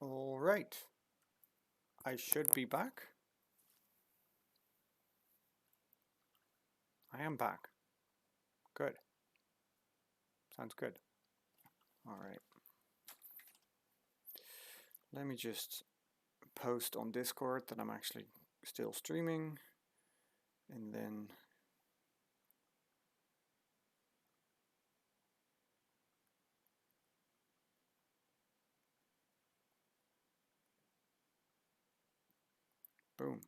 All right. I should be back. I am back. Good. Sounds good. All right. Let me just post on Discord that I'm actually still streaming. And then boom.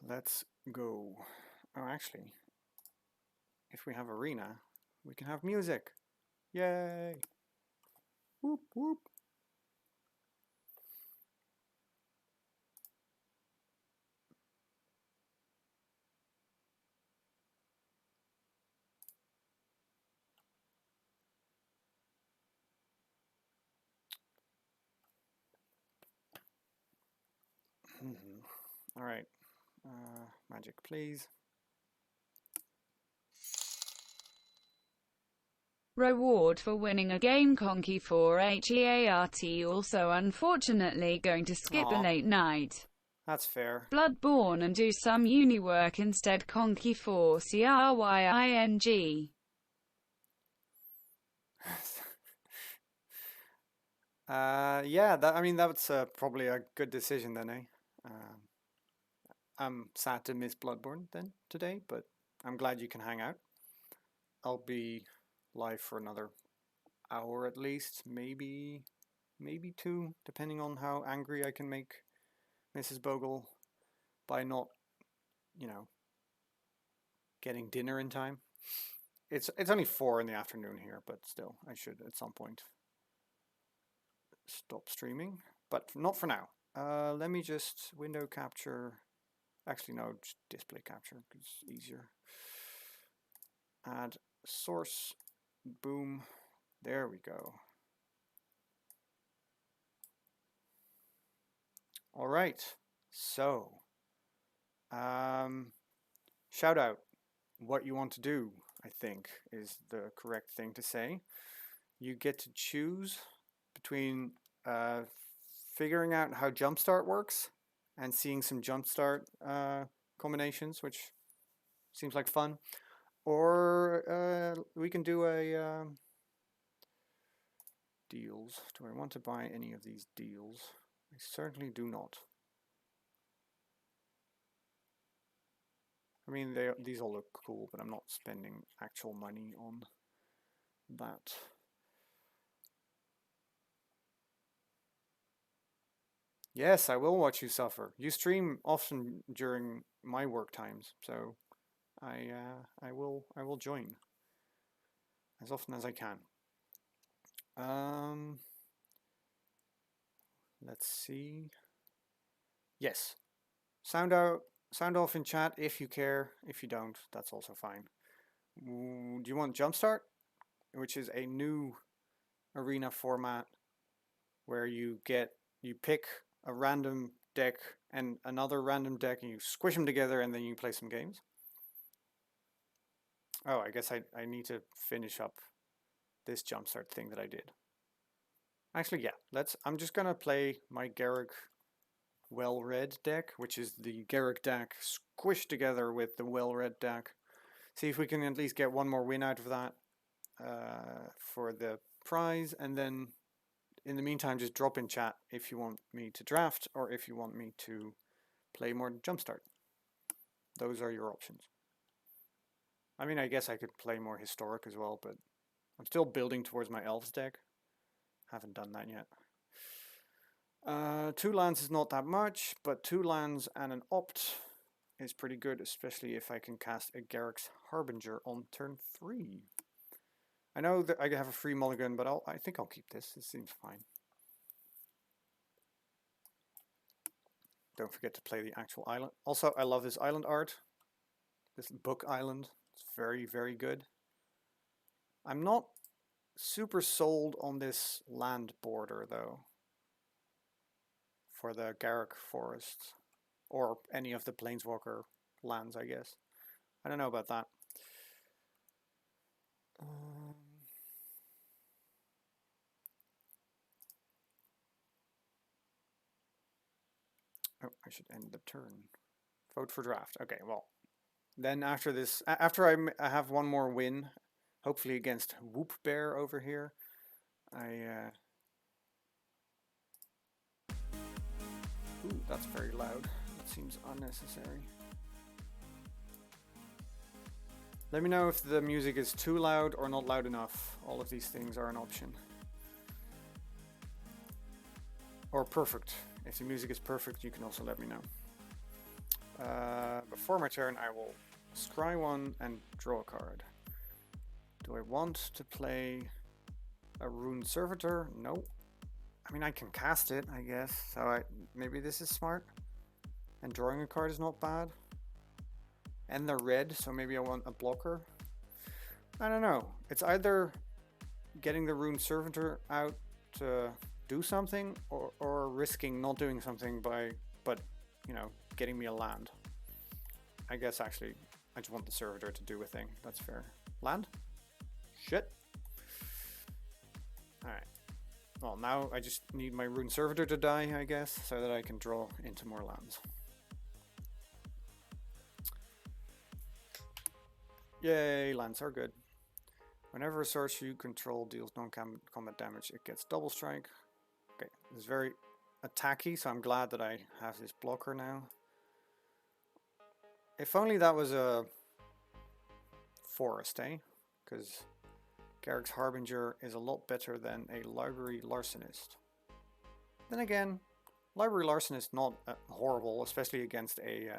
Let's go. Oh, actually, if we have arena, we can have music. Yay! Whoop whoop. All right. Magic, please. Reward for winning a game Conky for HEART. Also unfortunately going to skip a Aw, late night. that's fair. Bloodborne and do some uni work instead. Conky for CRYING. Yeah, I mean, that's probably a good decision then, eh? Um, I'm sad to miss Bloodborne then today, but I'm glad you can hang out. I'll be live for another hour at least, maybe two, depending on how angry I can make Mrs. Bogle by not, you know, getting dinner in time. It's only 4 in the afternoon here, but still, I should at some point stop streaming, but not for now. Let me just window capture. Actually, no, just display capture because it's easier. Add source. Boom. There we go. All right. So, shout out what you want to do, I think, is the correct thing to say. You get to choose between figuring out how Jumpstart works and seeing some Jumpstart combinations, which seems like fun. Or we can do a deals. Do I want to buy any of these deals? I certainly do not. I mean, these all look cool, but I'm not spending actual money on that. Yes, I will watch you suffer. You stream often during my work times, so I will join as often as I can. Um, let's see. Yes, sound off in chat if you care. If you don't, that's also fine. Do you want Jumpstart, which is a new arena format where you pick a random deck and another random deck and you squish them together and then you play some games? Oh, I guess I need to finish up this jumpstart thing that I did. Actually, yeah, I'm just gonna play my Garrick well-read deck, which is the Garrick deck squished together with the well-read deck. See if we can at least get one more win out of that for the prize, and then in the meantime, just drop in chat if you want me to draft or if you want me to play more Jumpstart. Those are your options. I mean, I guess I could play more Historic as well, but I'm still building towards my Elves deck. Haven't done that yet. 2 lands is not that much, but 2 lands and an opt is pretty good, especially if I can cast a Garrick's Harbinger on turn 3. I know that I have a free mulligan, but I think I'll keep this. It seems fine. Don't forget to play the actual island. Also, I love this island art. This book island. It's very, very good. I'm not super sold on this land border, though, for the Garrick Forest. Or any of the Planeswalker lands, I guess. I don't know about that. Oh, I should end the turn. Vote for draft. Okay, well. Then after this, after I have one more win, hopefully against Whoop Bear over here, Ooh, that's very loud. That seems unnecessary. Let me know if the music is too loud or not loud enough. All of these things are an option. Or perfect. If the music is perfect, you can also let me know. Before my turn, I will scry one and draw a card. Do I want to play a Rune Servitor? No. I mean, I can cast it, I guess. So maybe this is smart. And drawing a card is not bad. And they're red, so maybe I want a blocker. I don't know. It's either getting the Rune Servitor out to do something, or risking not doing something but you know, getting me a land. I guess actually I just want the Servitor to do a thing. That's fair. Land? Shit. Alright. Well, now I just need my Rune Servitor to die, I guess, so that I can draw into more lands. Yay, lands are good. Whenever a source you control deals non-combat damage, it gets double strike. Okay, it's very attacky, so I'm glad that I have this blocker now. If only that was a forest, eh? Because Garrick's Harbinger is a lot better than a Library Larcenist. Then again, Library Larcenist not horrible, especially against a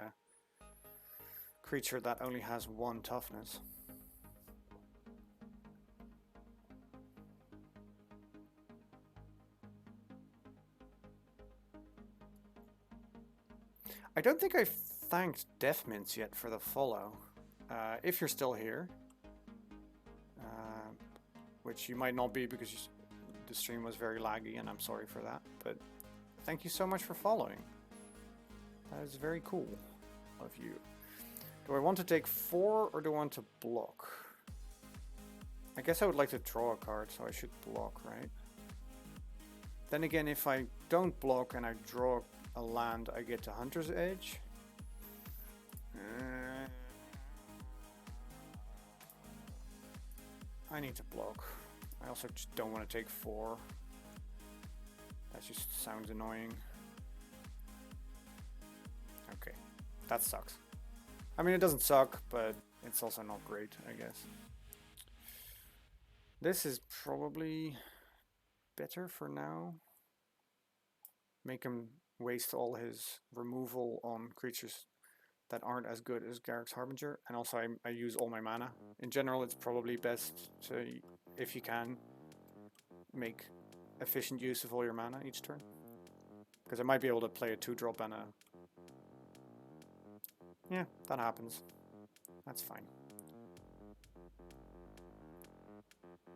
creature that only has 1 toughness. I don't think I've thanked Deathmints yet for the follow. If you're still here, which you might not be because the stream was very laggy, and I'm sorry for that, but thank you so much for following. That is very cool of you. Do I want to take 4 or do I want to block? I guess I would like to draw a card, so I should block, right? Then again, if I don't block and I draw a land, I get to Hunter's Edge. I need to block. I also just don't want to take 4. That just sounds annoying. Okay, that sucks. I mean, it doesn't suck, but it's also not great, I guess. This is probably better for now. Make him waste all his removal on creatures that aren't as good as Garrick's Harbinger, and also I use all my mana. In general, it's probably best to, if you can, make efficient use of all your mana each turn. Because I might be able to play a 2-drop and a... Yeah, that happens. That's fine.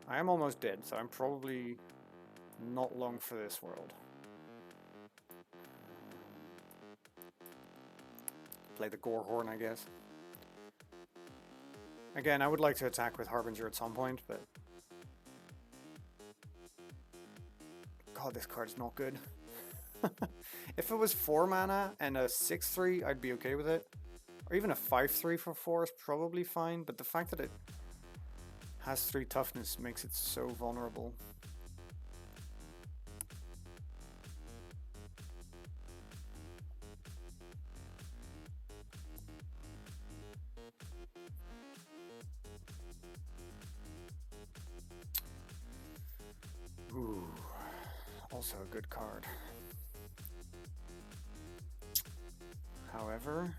I am almost dead, so I'm probably not long for this world. Play the Gorehorn, I guess. Again, I would like to attack with Harbinger at some point, but... God, this card's not good. If it was 4 mana and a 6/3, I'd be okay with it. Or even a 5/3 for 4 is probably fine, but the fact that it has 3 toughness makes it so vulnerable. Ooh, also a good card. However,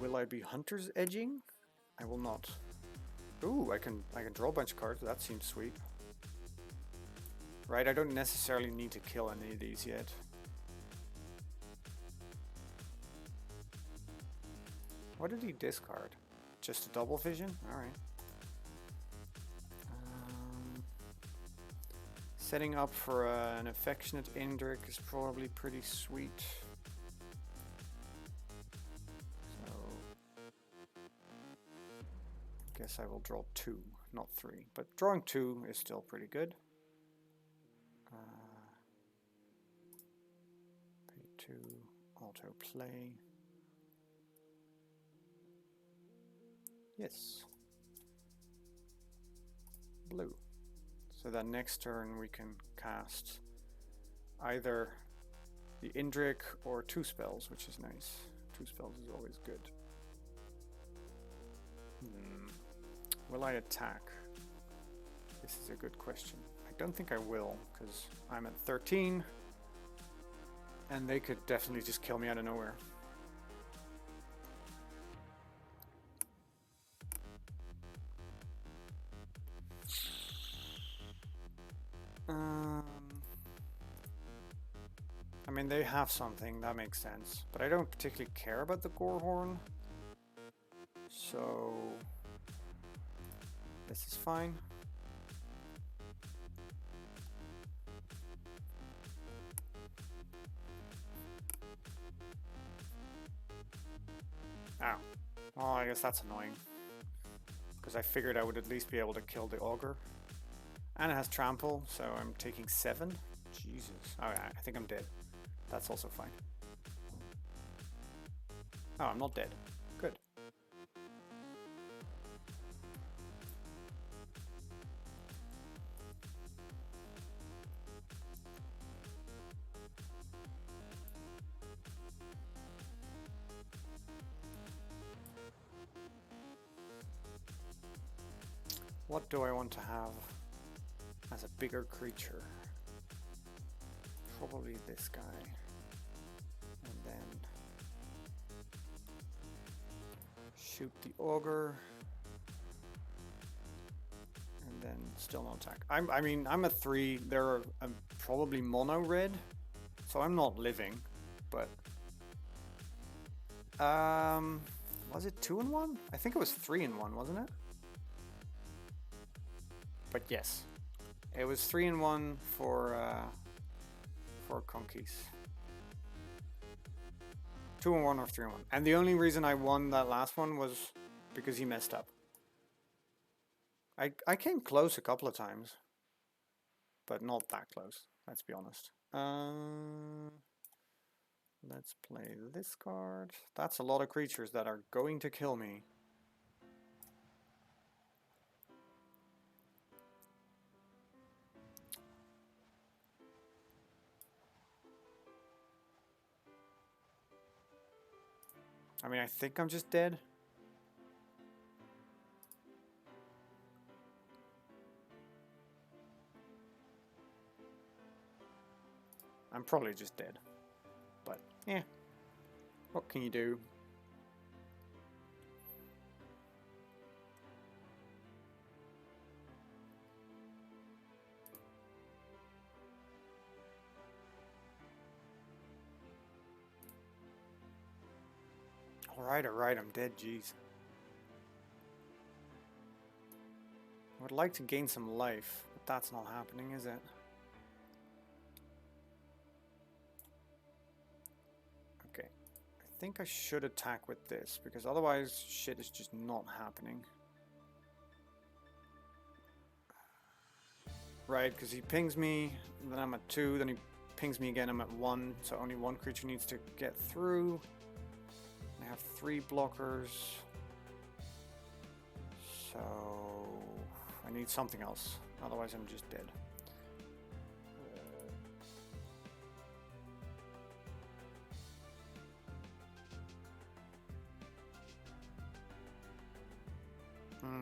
will I be Hunter's Edging? I will not. Ooh, I can draw a bunch of cards. That seems sweet. Right, I don't necessarily need to kill any of these yet. What did he discard? Just a double vision? Alright. Setting up for an Affectionate Indrik is probably pretty sweet. So, I guess I will draw 2, not 3. But drawing 2 is still pretty good. Pay 2. Autoplay. Yes. Blue. So that next turn we can cast either the Indrik or 2 spells, which is nice. 2 spells is always good. Will I attack? This is a good question. I don't think I will, because I'm at 13, and they could definitely just kill me out of nowhere. I mean, they have something, that makes sense. But I don't particularly care about the Gorehorn. So this is fine. Oh. Well, I guess that's annoying. Because I figured I would at least be able to kill the Augur. And it has Trample, so I'm taking 7. Jesus. Oh, yeah, I think I'm dead. That's also fine. Oh, I'm not dead. Good. What do I want to have as a bigger creature? Probably this guy. And then shoot the Augur. And then still no attack. I mean, I'm a 3. They're probably mono red. So I'm not living. But was it 2 in 1? I think it was 3 in 1, wasn't it? But yes, it was 3 in 1 for Conkeys. 2 in 1 or 3 in 1. And the only reason I won that last one was because he messed up. I came close a couple of times, but not that close, let's be honest. Let's play this card. That's a lot of creatures that are going to kill me. I mean, I think I'm just dead. I'm probably just dead. But, yeah. What can you do? Alright, I'm dead, jeez. I would like to gain some life, but that's not happening, is it? Okay. I think I should attack with this, because otherwise shit is just not happening. Right, because he pings me, then I'm at 2, then he pings me again, I'm at 1, so only one creature needs to get through. I have 3 blockers, so I need something else, otherwise I'm just dead.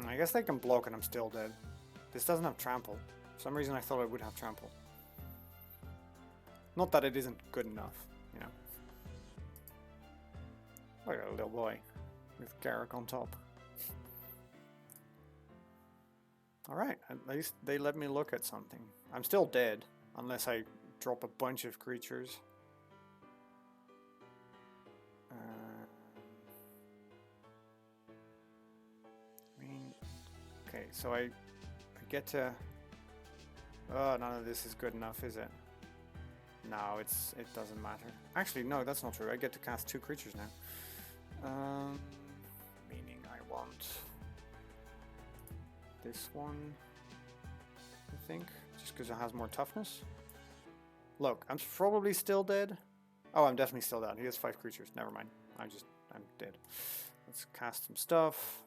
I guess they can block and I'm still dead. This doesn't have trample. For some reason I thought it would have trample. Not that it isn't good enough, you know. Look at a little boy with Garrick on top. Alright, at least they let me look at something. I'm still dead, unless I drop a bunch of creatures. I mean, okay, so I get to... Oh, none of this is good enough, is it? No, it doesn't matter. Actually, no, that's not true. I get to cast 2 creatures now. Meaning I want this one, I think, just because it has more toughness. Look, I'm probably still dead. Oh, I'm definitely still down. He has 5 creatures. Never mind. I'm dead. Let's cast some stuff.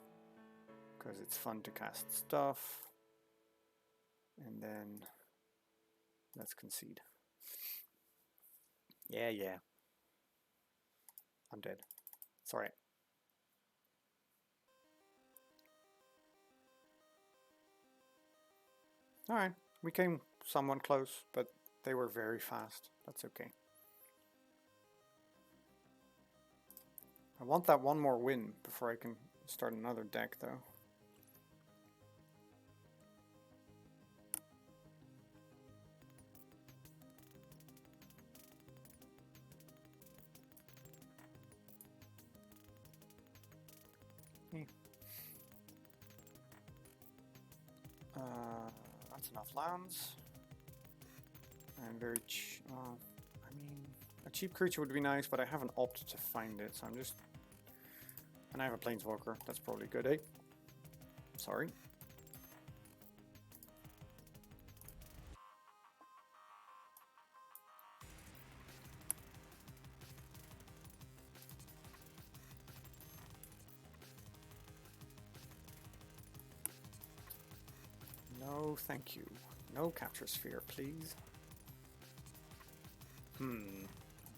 Because it's fun to cast stuff. And then let's concede. Yeah, yeah. I'm dead. It's alright. Alright. We came somewhat close, but they were very fast. That's okay. I want that one more win before I can start another deck, though. That's enough lands. And very I mean, a cheap creature would be nice, but I haven't opted to find it, so I'm just... And I have a Planeswalker. That's probably good, eh? Sorry. No, thank you. No capture sphere, please.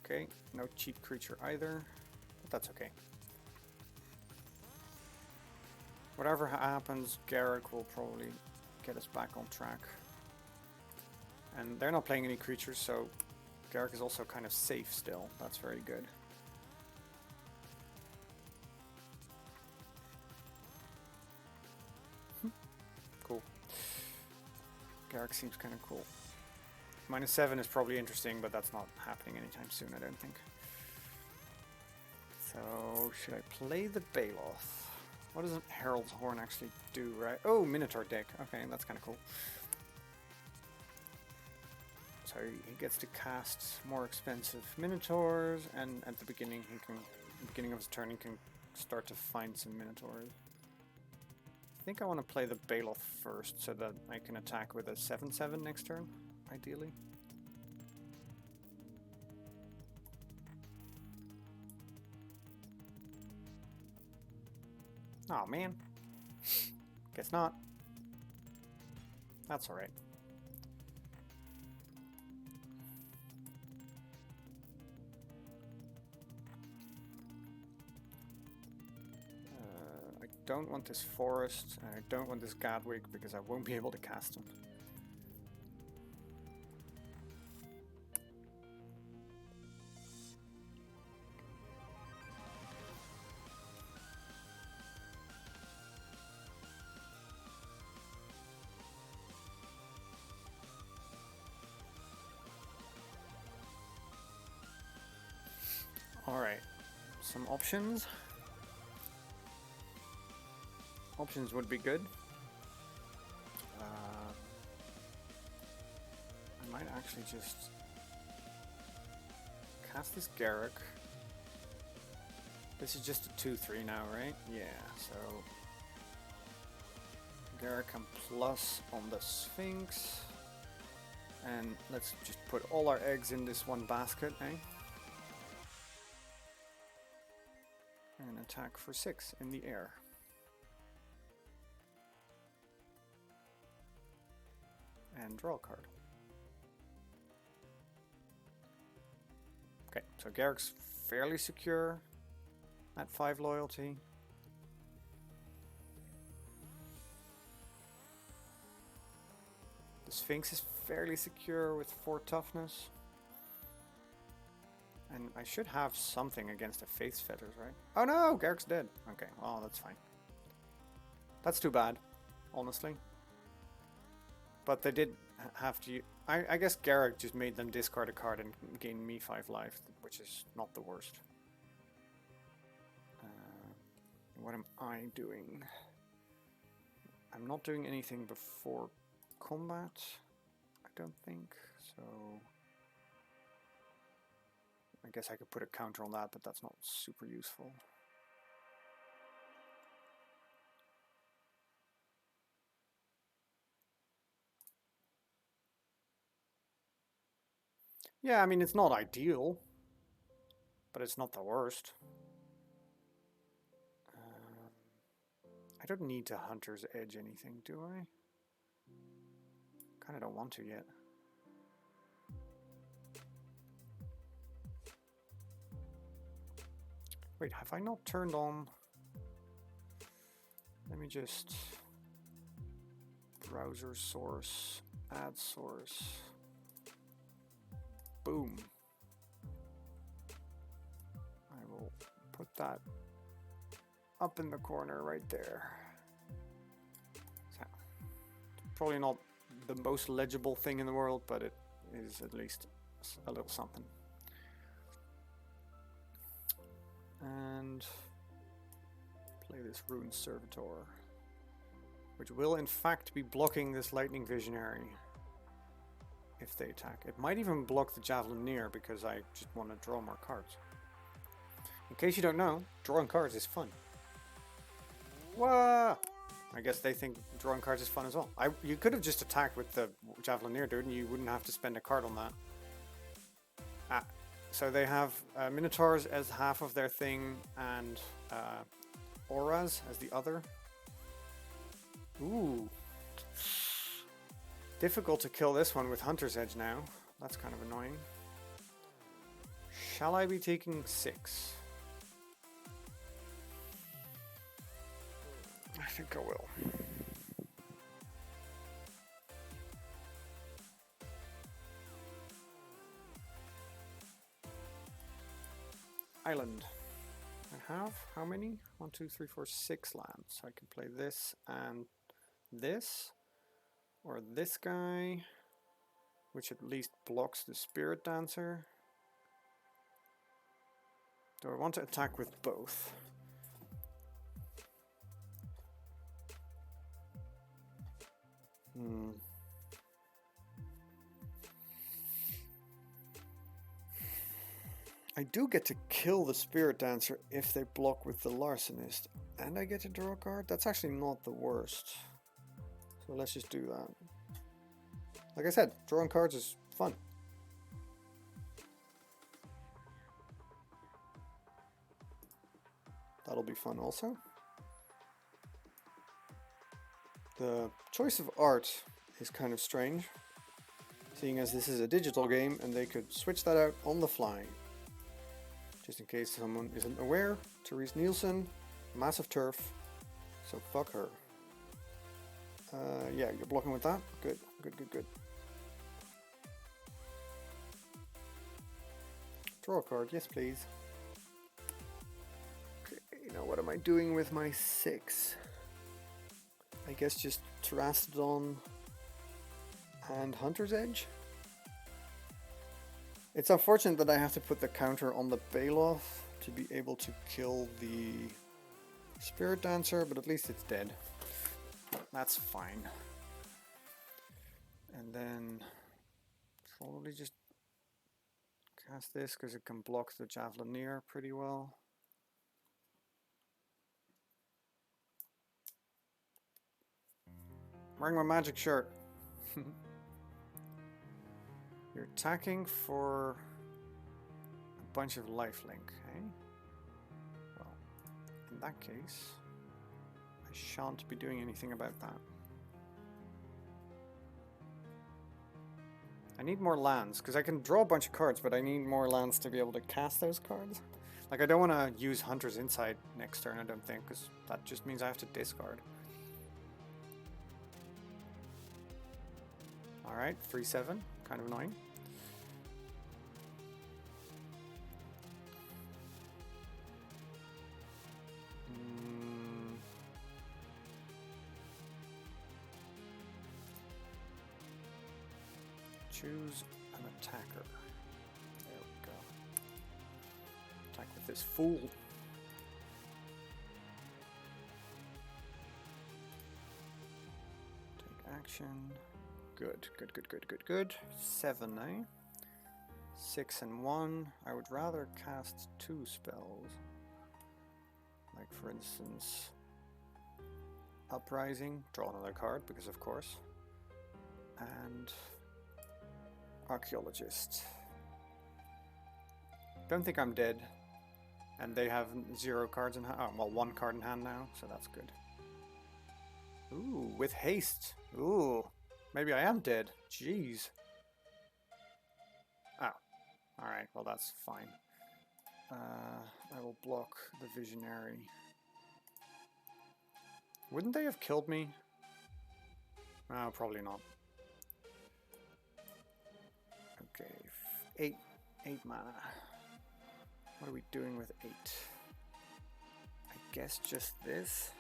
Okay, no cheap creature either, but that's okay. Whatever happens, Garrick will probably get us back on track. And they're not playing any creatures, so Garrick is also kind of safe still. That's very good. Cool. Garrick seems kind of cool. -7 is probably interesting, but that's not happening anytime soon, I don't think. So, should I play the Baloth? What does Herald's Horn actually do, right? Oh, Minotaur deck. Okay, that's kind of cool. So he gets to cast more expensive Minotaurs, and at the beginning of his turn, he can start to find some Minotaurs. I think I want to play the Baloth first, so that I can attack with a 7/7 next turn, ideally. Oh man. Guess not. That's alright. I don't want this forest, and I don't want this Gadwig because I won't be able to cast him. Alright, some options. Options would be good. I might actually just cast this Garrick. This is just a 2/3 now, right? Yeah, so Garrick and plus on the Sphinx. And let's just put all our eggs in this one basket, eh? And attack for 6 in the air. And draw a card. Okay, so Garrick's fairly secure at 5 loyalty. The Sphinx is fairly secure with 4 toughness. And I should have something against the Faith's Fetters, right? Oh no, Garrick's dead. Okay, well, that's fine. That's too bad, honestly. But they did have to... I guess Garrick just made them discard a card and gain me 5 life, which is not the worst. What am I doing? I'm not doing anything before combat, I don't think, so... I guess I could put a counter on that, but that's not super useful. Yeah, I mean, it's not ideal, but it's not the worst. I don't need to Hunter's Edge anything, do I? Kind of don't want to yet. Wait, have I not turned on? Let me just browser source, add source. Boom. I will put that up in the corner right there. So, probably not the most legible thing in the world, but it is at least a little something. And play this Rune Servitor, which will in fact be blocking this Lightning Visionary if they attack. It might even block the Javelineer because I just want to draw more cards. In case you don't know, drawing cards is fun. Whoa! I guess they think drawing cards is fun as well. You could have just attacked with the Javelineer, dude, and you wouldn't have to spend a card on that. So they have Minotaurs as half of their thing and Auras as the other. Ooh. Difficult to kill this one with Hunter's Edge now. That's kind of annoying. Shall I be taking 6? I think I will. Island. I have how many? 1, 2, 3, 4, 6 lands. So I can play this and this, or this guy, which at least blocks the Spirit Dancer. Do I want to attack with both? I do get to kill the Spirit Dancer if they block with the Larcenist, and I get to draw a card. That's actually not the worst. So let's just do that. Like I said, drawing cards is fun. That'll be fun also. The choice of art is kind of strange, seeing as this is a digital game and they could switch that out on the fly. Just in case someone isn't aware, Therese Nielsen, massive turf, so fuck her. Yeah, you're blocking with that? Good, good, good, good. Draw a card, yes please. Okay, now what am I doing with my 6? I guess just Terastodon and Hunter's Edge? It's unfortunate that I have to put the counter on the Baloth to be able to kill the Spirit Dancer, but at least it's dead. That's fine. And then probably just cast this because it can block the Javelineer pretty well. I'm wearing my magic shirt. You're attacking for a bunch of lifelink, eh? Well, in that case, I shan't be doing anything about that. I need more lands, because I can draw a bunch of cards, but I need more lands to be able to cast those cards. Like, I don't want to use Hunter's Insight next turn, I don't think, because that just means I have to discard. Alright, 3/7. Kind of annoying. Choose an attacker. There we go. Attack with this fool. Take action. Good, good, good, good, good, good. 7, eh? 6 and 1. I would rather cast 2 spells. Like, for instance, Uprising. Draw another card, because of course. And Archaeologist. Don't think I'm dead. And they have 0 cards in hand. Oh, well, 1 card in hand now, so that's good. Ooh, with haste. Ooh, maybe I am dead. Jeez. Oh, alright, well that's fine. I will block the Visionary. Wouldn't they have killed me? No, probably not. Okay, 8 mana. What are we doing with 8? I guess just this,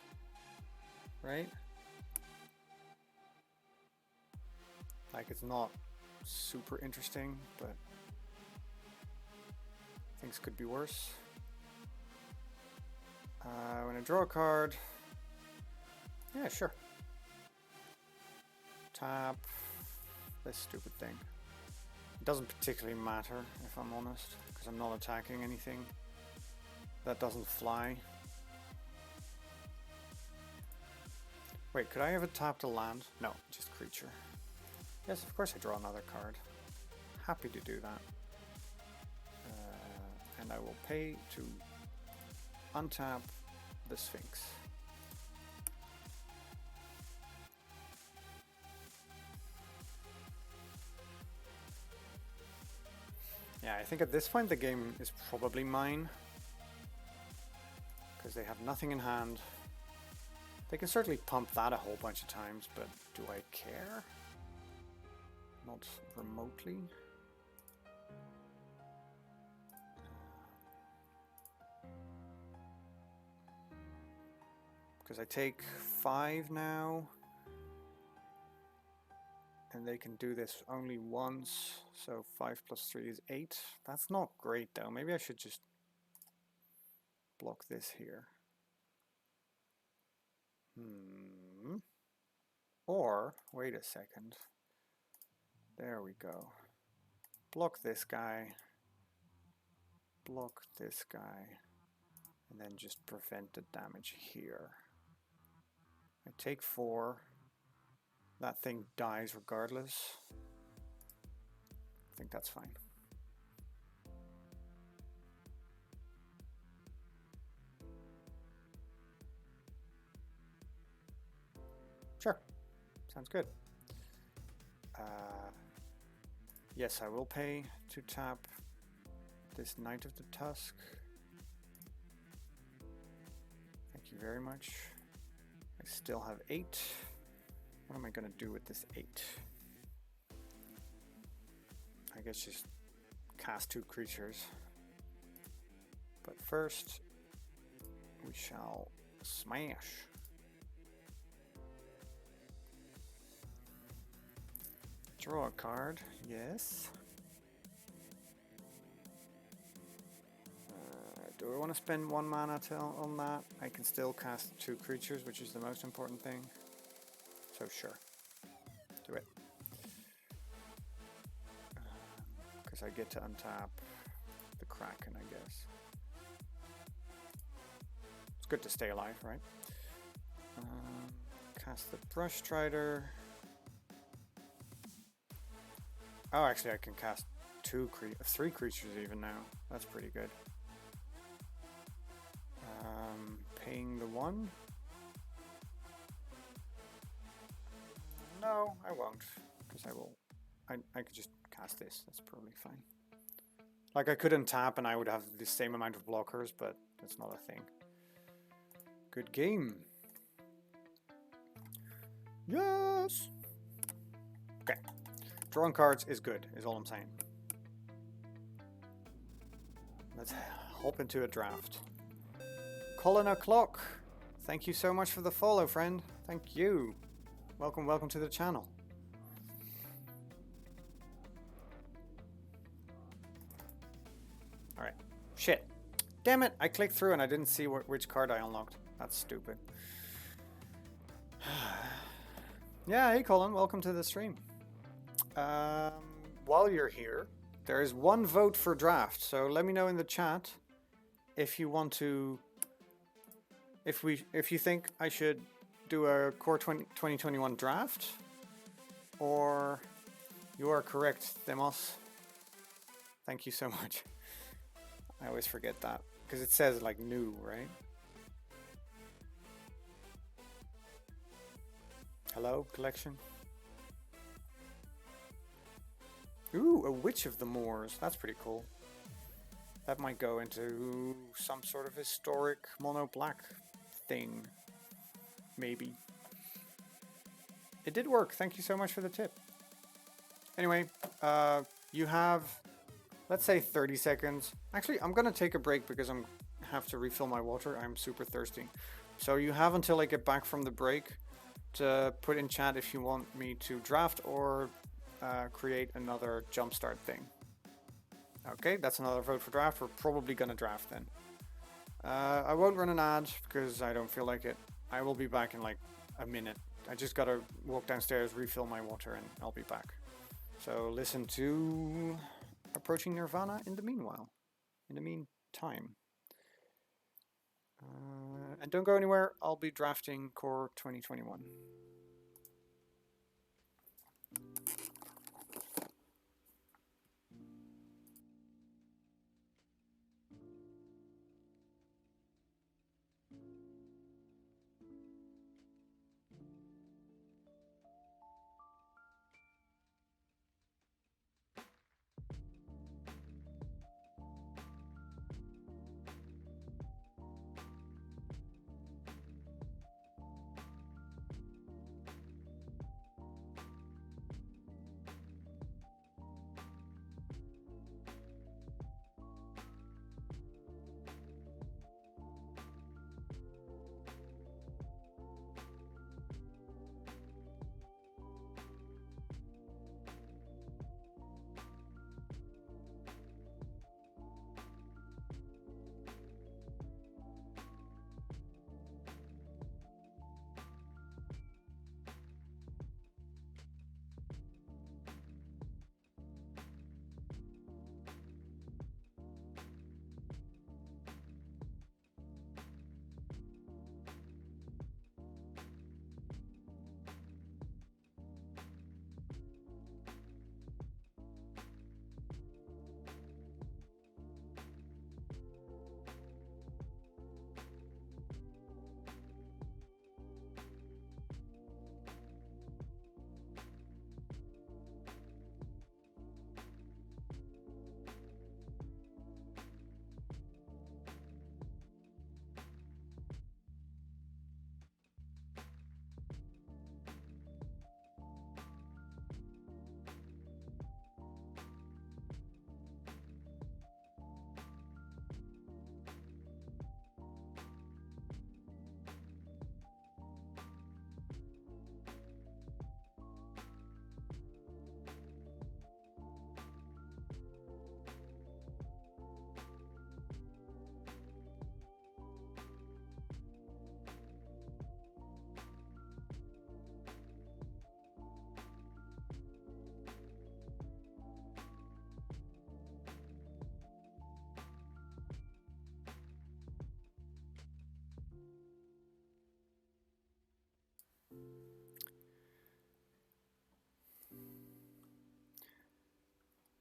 right? Like, it's not super interesting, but things could be worse. When I draw a card, yeah, sure. Tap this stupid thing. It doesn't particularly matter, if I'm honest, because I'm not attacking anything that doesn't fly. Wait, could I ever tap to land? No, just creature. Yes, of course I draw another card. Happy to do that. And I will pay to untap the Sphinx. Yeah, I think at this point the game is probably mine. Because they have nothing in hand. They can certainly pump that a whole bunch of times, but do I care? Not remotely. Because I take 5 now. And they can do this only once. So 5 plus 3 is 8. That's not great though. Maybe I should just block this here. Or, wait a second. There we go. Block this guy. Block this guy. And then just prevent the damage here. I take 4. That thing dies regardless. I think that's fine. Sure. Sounds good. Yes, I will pay to tap this Knight of the Tusk. Thank you very much. I still have 8. What am I going to do with this 8? I guess just cast 2 creatures. But first, we shall smash. Draw a card, yes. Do I want to spend 1 mana on that? I can still cast 2 creatures, which is the most important thing. So sure, do it. Because I get to untap the Kraken, I guess. It's good to stay alive, right? Cast the Brush Strider. Oh, actually I can cast 3 creatures even now. That's pretty good. Paying the 1. No, I won't, because I could just cast this. That's probably fine. Like, I couldn't tap and I would have the same amount of blockers, but that's not a thing. Good game. Yes! Okay. Drawing cards is good, is all I'm saying. Let's hop into a draft. Colin O'Clock, thank you so much for the follow, friend. Thank you. Welcome to the channel. Alright. Shit. Damn it, I clicked through and I didn't see which card I unlocked. That's stupid. Yeah, hey Colin, welcome to the stream. While you're here, there is 1 vote for draft, so let me know in the chat if you want to... If you think I should do a Core 2021 draft, or you are correct, Demos. Thank you so much. I always forget that. Because it says like new, right? Hello, collection. Ooh, a Witch of the Moors. That's pretty cool. That might go into some sort of historic mono black thing. Maybe. It did work. Thank you so much for the tip. Anyway, you have, let's say 30 seconds. Actually, I'm gonna take a break because I have to refill my water. I'm super thirsty. So you have until I get back from the break to put in chat if you want me to draft or create another jumpstart thing. Okay, that's another vote for draft. We're probably gonna draft then. I won't run an ad because I don't feel like it. I will be back in like a minute. I just gotta walk downstairs, refill my water, and I'll be back. So listen to Approaching Nirvana in the meanwhile. In the meantime. And don't go anywhere. I'll be drafting Core 2021.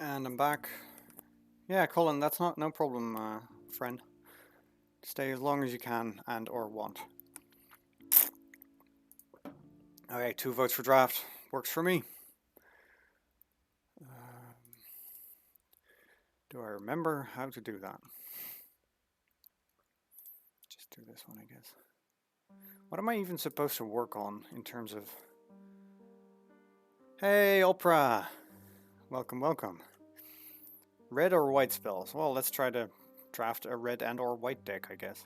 And I'm back. Yeah, Colin, that's no problem, friend. Stay as long as you can and or want. Okay, 2 votes for draft. Works for me. Do I remember how to do that? Just do this one, I guess. What am I even supposed to work on in terms of... Hey, Oprah! Welcome, welcome. Red or white spells? Well, let's try to draft a red and or white deck, I guess.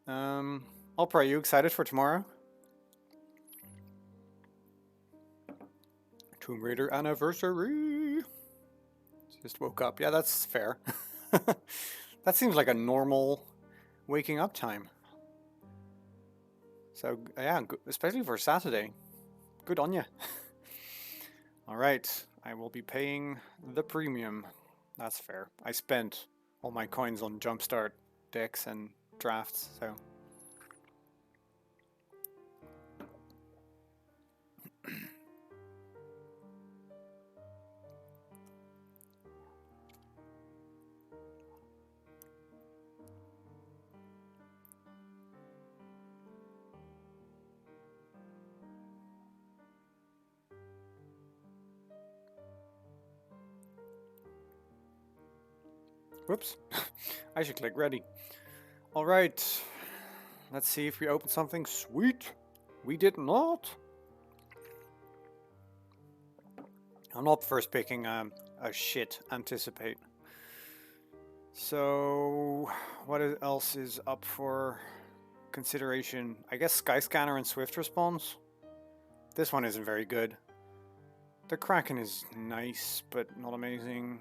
Oprah, are you excited for tomorrow? Tomb Raider anniversary! Just woke up. Yeah, that's fair. That seems like a normal waking up time. So, yeah, especially for Saturday. Good on you. Alright, I will be paying the premium. That's fair. I spent all my coins on jumpstart decks and drafts, so... Whoops. I should click ready. All right. Let's see if we open something sweet. We did not. I'm not first picking a shit anticipate. So, what else is up for consideration? I guess Skyscanner and Swift Response. This one isn't very good. The Kraken is nice, but not amazing.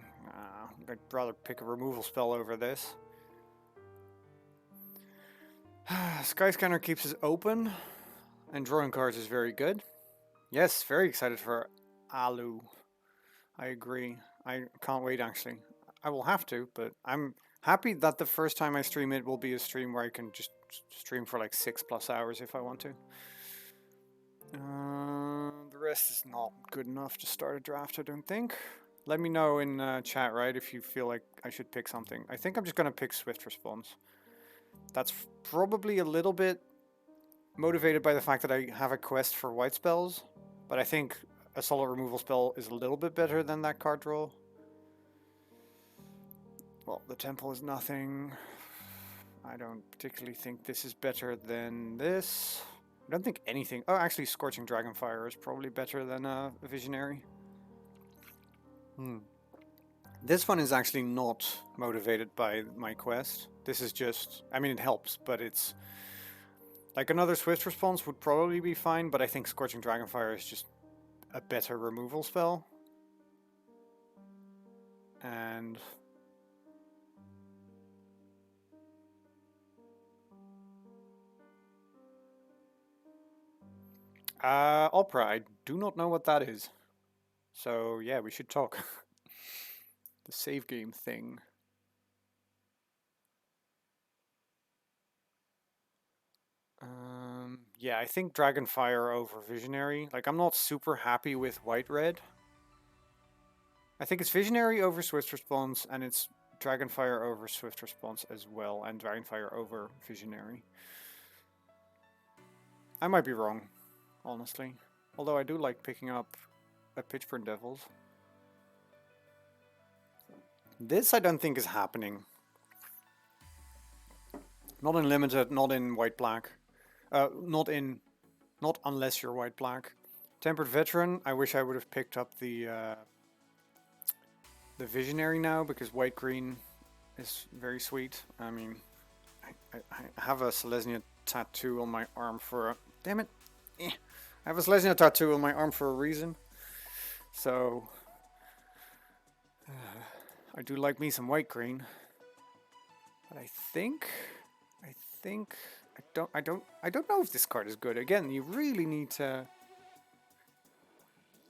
I'd rather pick a removal spell over this. Skyscanner keeps us open, and drawing cards is very good. Yes, very excited for Alu. I agree. I can't wait, actually. I will have to, but I'm happy that the first time I stream it will be a stream where I can just stream for like 6+ hours if I want to. The rest is not good enough to start a draft, I don't think. Let me know in chat, right, if you feel like I should pick something. I think I'm just going to pick Swift Response. That's probably a little bit motivated by the fact that I have a quest for white spells, but I think a solid removal spell is a little bit better than that card draw. Well, the Temple is nothing. I don't particularly think this is better than this. I don't think anything... Oh, actually, Scorching Dragonfire is probably better than a Visionary. This one is actually not motivated by my quest. This is just... I mean, it helps, but it's... Like, another Swift Response would probably be fine, but I think Scorching Dragonfire is just a better removal spell. And... Opera, I do not know what that is. So, yeah, we should talk. The save game thing. Yeah, I think Dragonfire over Visionary. Like, I'm not super happy with White-Red. I think it's Visionary over Swift Response, and it's Dragonfire over Swift Response as well, and Dragonfire over Visionary. I might be wrong, honestly. Although I do like picking up a Pitchburn Devils. This I don't think is happening. Not in Limited, not in White-Black. Not unless you're White-Black. Tempered Veteran, I wish I would have picked up the Visionary now, because White-Green is very sweet. I mean, I have a Selesnya tattoo on my arm for a... Damn it! I have a Selesnya tattoo on my arm for a reason. So... I do like me some White-Green. But I don't know if this card is good. Again, you really need to...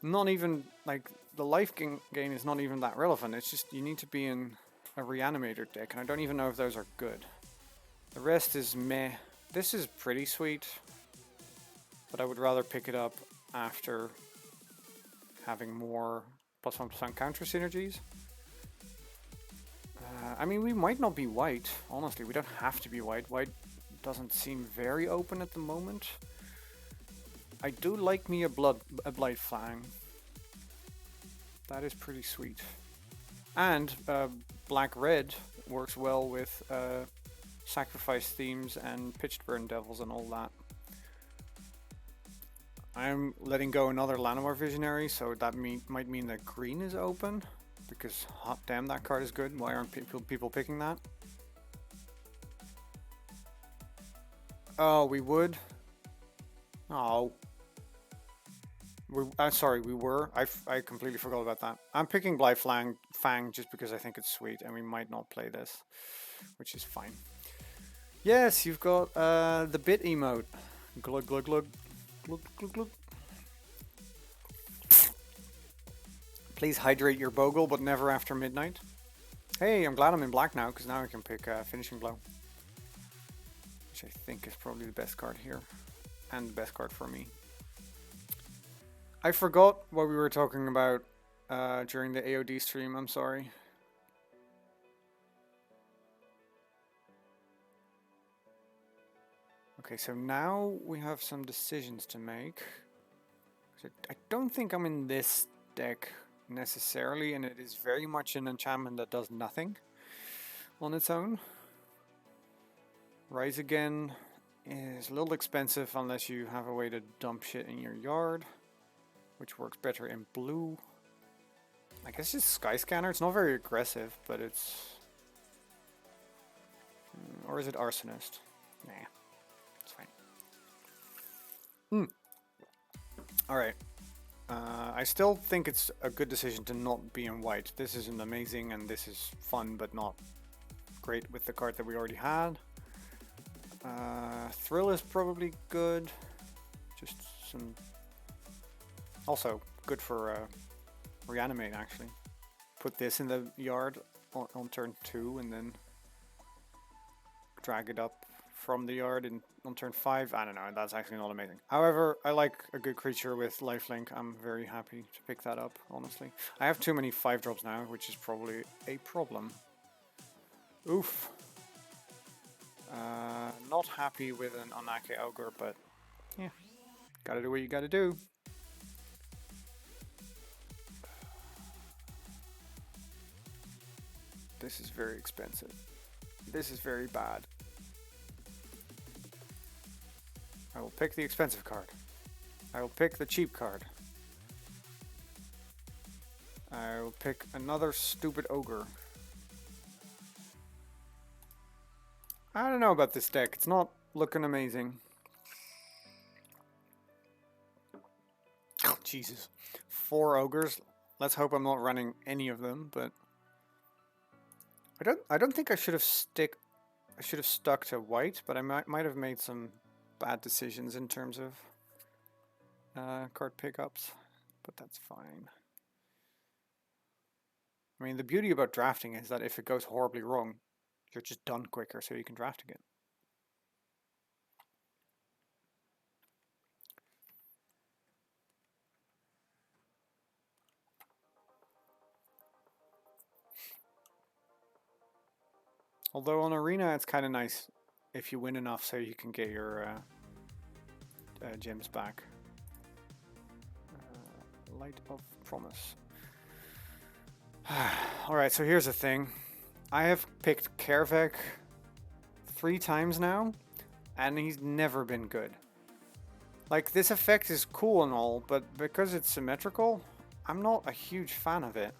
Not even, like, the life gain is not even that relevant. It's just, you need to be in a Reanimator deck, and I don't even know if those are good. The rest is meh. This is pretty sweet, but I would rather pick it up after having more +1/+1 counter synergies. I mean, we might not be white, honestly. We don't have to be white. White doesn't seem very open at the moment. I do like me a Blight Fang. That is pretty sweet. And Black-Red works well with Sacrifice Themes and Pitched Burn Devils and all that. I'm letting go another Llanowar Visionary, so that might mean that green is open. Because hot damn, that card is good. Why aren't people picking that? Oh, we would? Oh. Sorry, we were. I completely forgot about that. I'm picking Blight Fang just because I think it's sweet, and we might not play this, which is fine. Yes, you've got the bit emote. Glug glug glug glug glug glug. Please hydrate your Bogle, but never after midnight. Hey, I'm glad I'm in black now, because now I can pick Finishing Blow. Which I think is probably the best card here. And the best card for me. I forgot what we were talking about during the AOD stream, I'm sorry. Okay, so now we have some decisions to make. I don't think I'm in this deck necessarily, and it is very much an enchantment that does nothing. on its own. Rise Again is a little expensive unless you have a way to dump shit in your yard, which works better in blue. I guess it's Sky Scanner. It's not very aggressive, but it's... Or is it Arsonist? Nah, it's fine. Alright. I still think it's a good decision to not be in white. This isn't amazing, and this is fun, but not great with the card that we already had. Thrill is probably good. Just some... Also, good for reanimate, actually. Put this in the yard on turn 2, and then drag it up from the yard on turn 5. I don't know, that's actually not amazing. However, I like a good creature with lifelink. I'm very happy to pick that up, honestly. I have too many 5-drops now, which is probably a problem. Oof. Not happy with an Anake Ogre, but yeah, gotta do what you gotta do. This is very expensive. This is very bad. I will pick the expensive card. I will pick the cheap card. I will pick another stupid ogre. I don't know about this deck. It's not looking amazing. Oh, Jesus. 4 ogres. Let's hope I'm not running any of them, but I don't think I should have stuck to white, but I might have made some bad decisions in terms of card pickups, but that's fine. I mean, the beauty about drafting is that if it goes horribly wrong, you're just done quicker, so you can draft again. Although on Arena, it's kind of nice if you win enough so you can get your gems back. Light of Promise. Alright, so here's the thing. I have picked Kervek 3 times now, and he's never been good. Like, this effect is cool and all, but because it's symmetrical, I'm not a huge fan of it.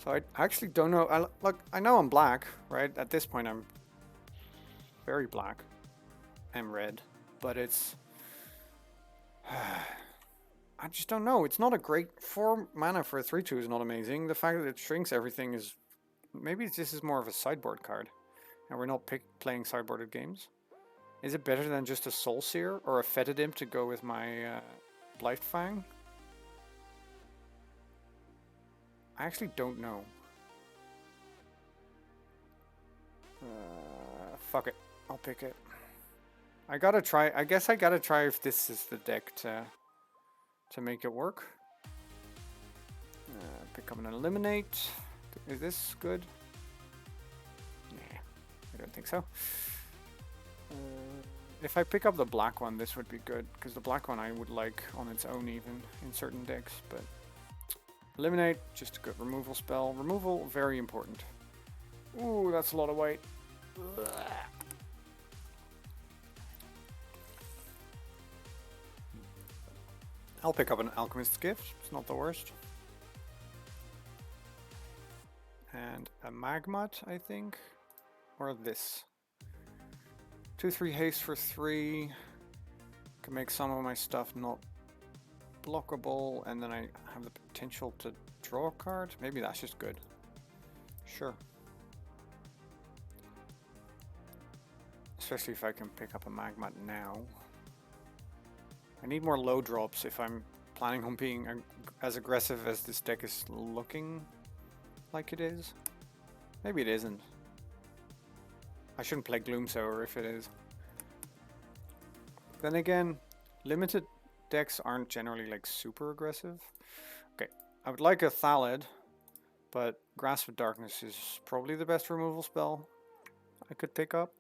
So I actually don't know. I know I'm black, right? At this point, I'm very black. I'm red, but it's... I just don't know. It's not a great... 4 mana for a 3-2 is not amazing. The fact that it shrinks everything is... Maybe this is more of a sideboard card. And we're not playing sideboarded games. Is it better than just a Soul Seer or a Fetid Imp to go with my Blightfang? I actually don't know. Fuck it. I'll pick it. I gotta try. I guess I gotta try if this is the deck to make it work. Pick up an Eliminate. Is this good? Nah, I don't think so. If I pick up the black one, this would be good, because the black one I would like on its own even in certain decks, but Eliminate, just a good removal spell. Removal, very important. Ooh, that's a lot of white. Ugh. I'll pick up an Alchemist's Gift, it's not the worst. And a Magmut, I think. Or this. 2/3 haste for 3. Can make some of my stuff not blockable, and then I have the potential to draw a card. Maybe that's just good. Sure. Especially if I can pick up a Magmut now. I need more low drops if I'm planning on being as aggressive as this deck is looking like it is. Maybe it isn't. I shouldn't play Gloomsower if it is. Then again, limited decks aren't generally like super aggressive. Okay, I would like a Thalid, but Grasp of Darkness is probably the best removal spell I could pick up.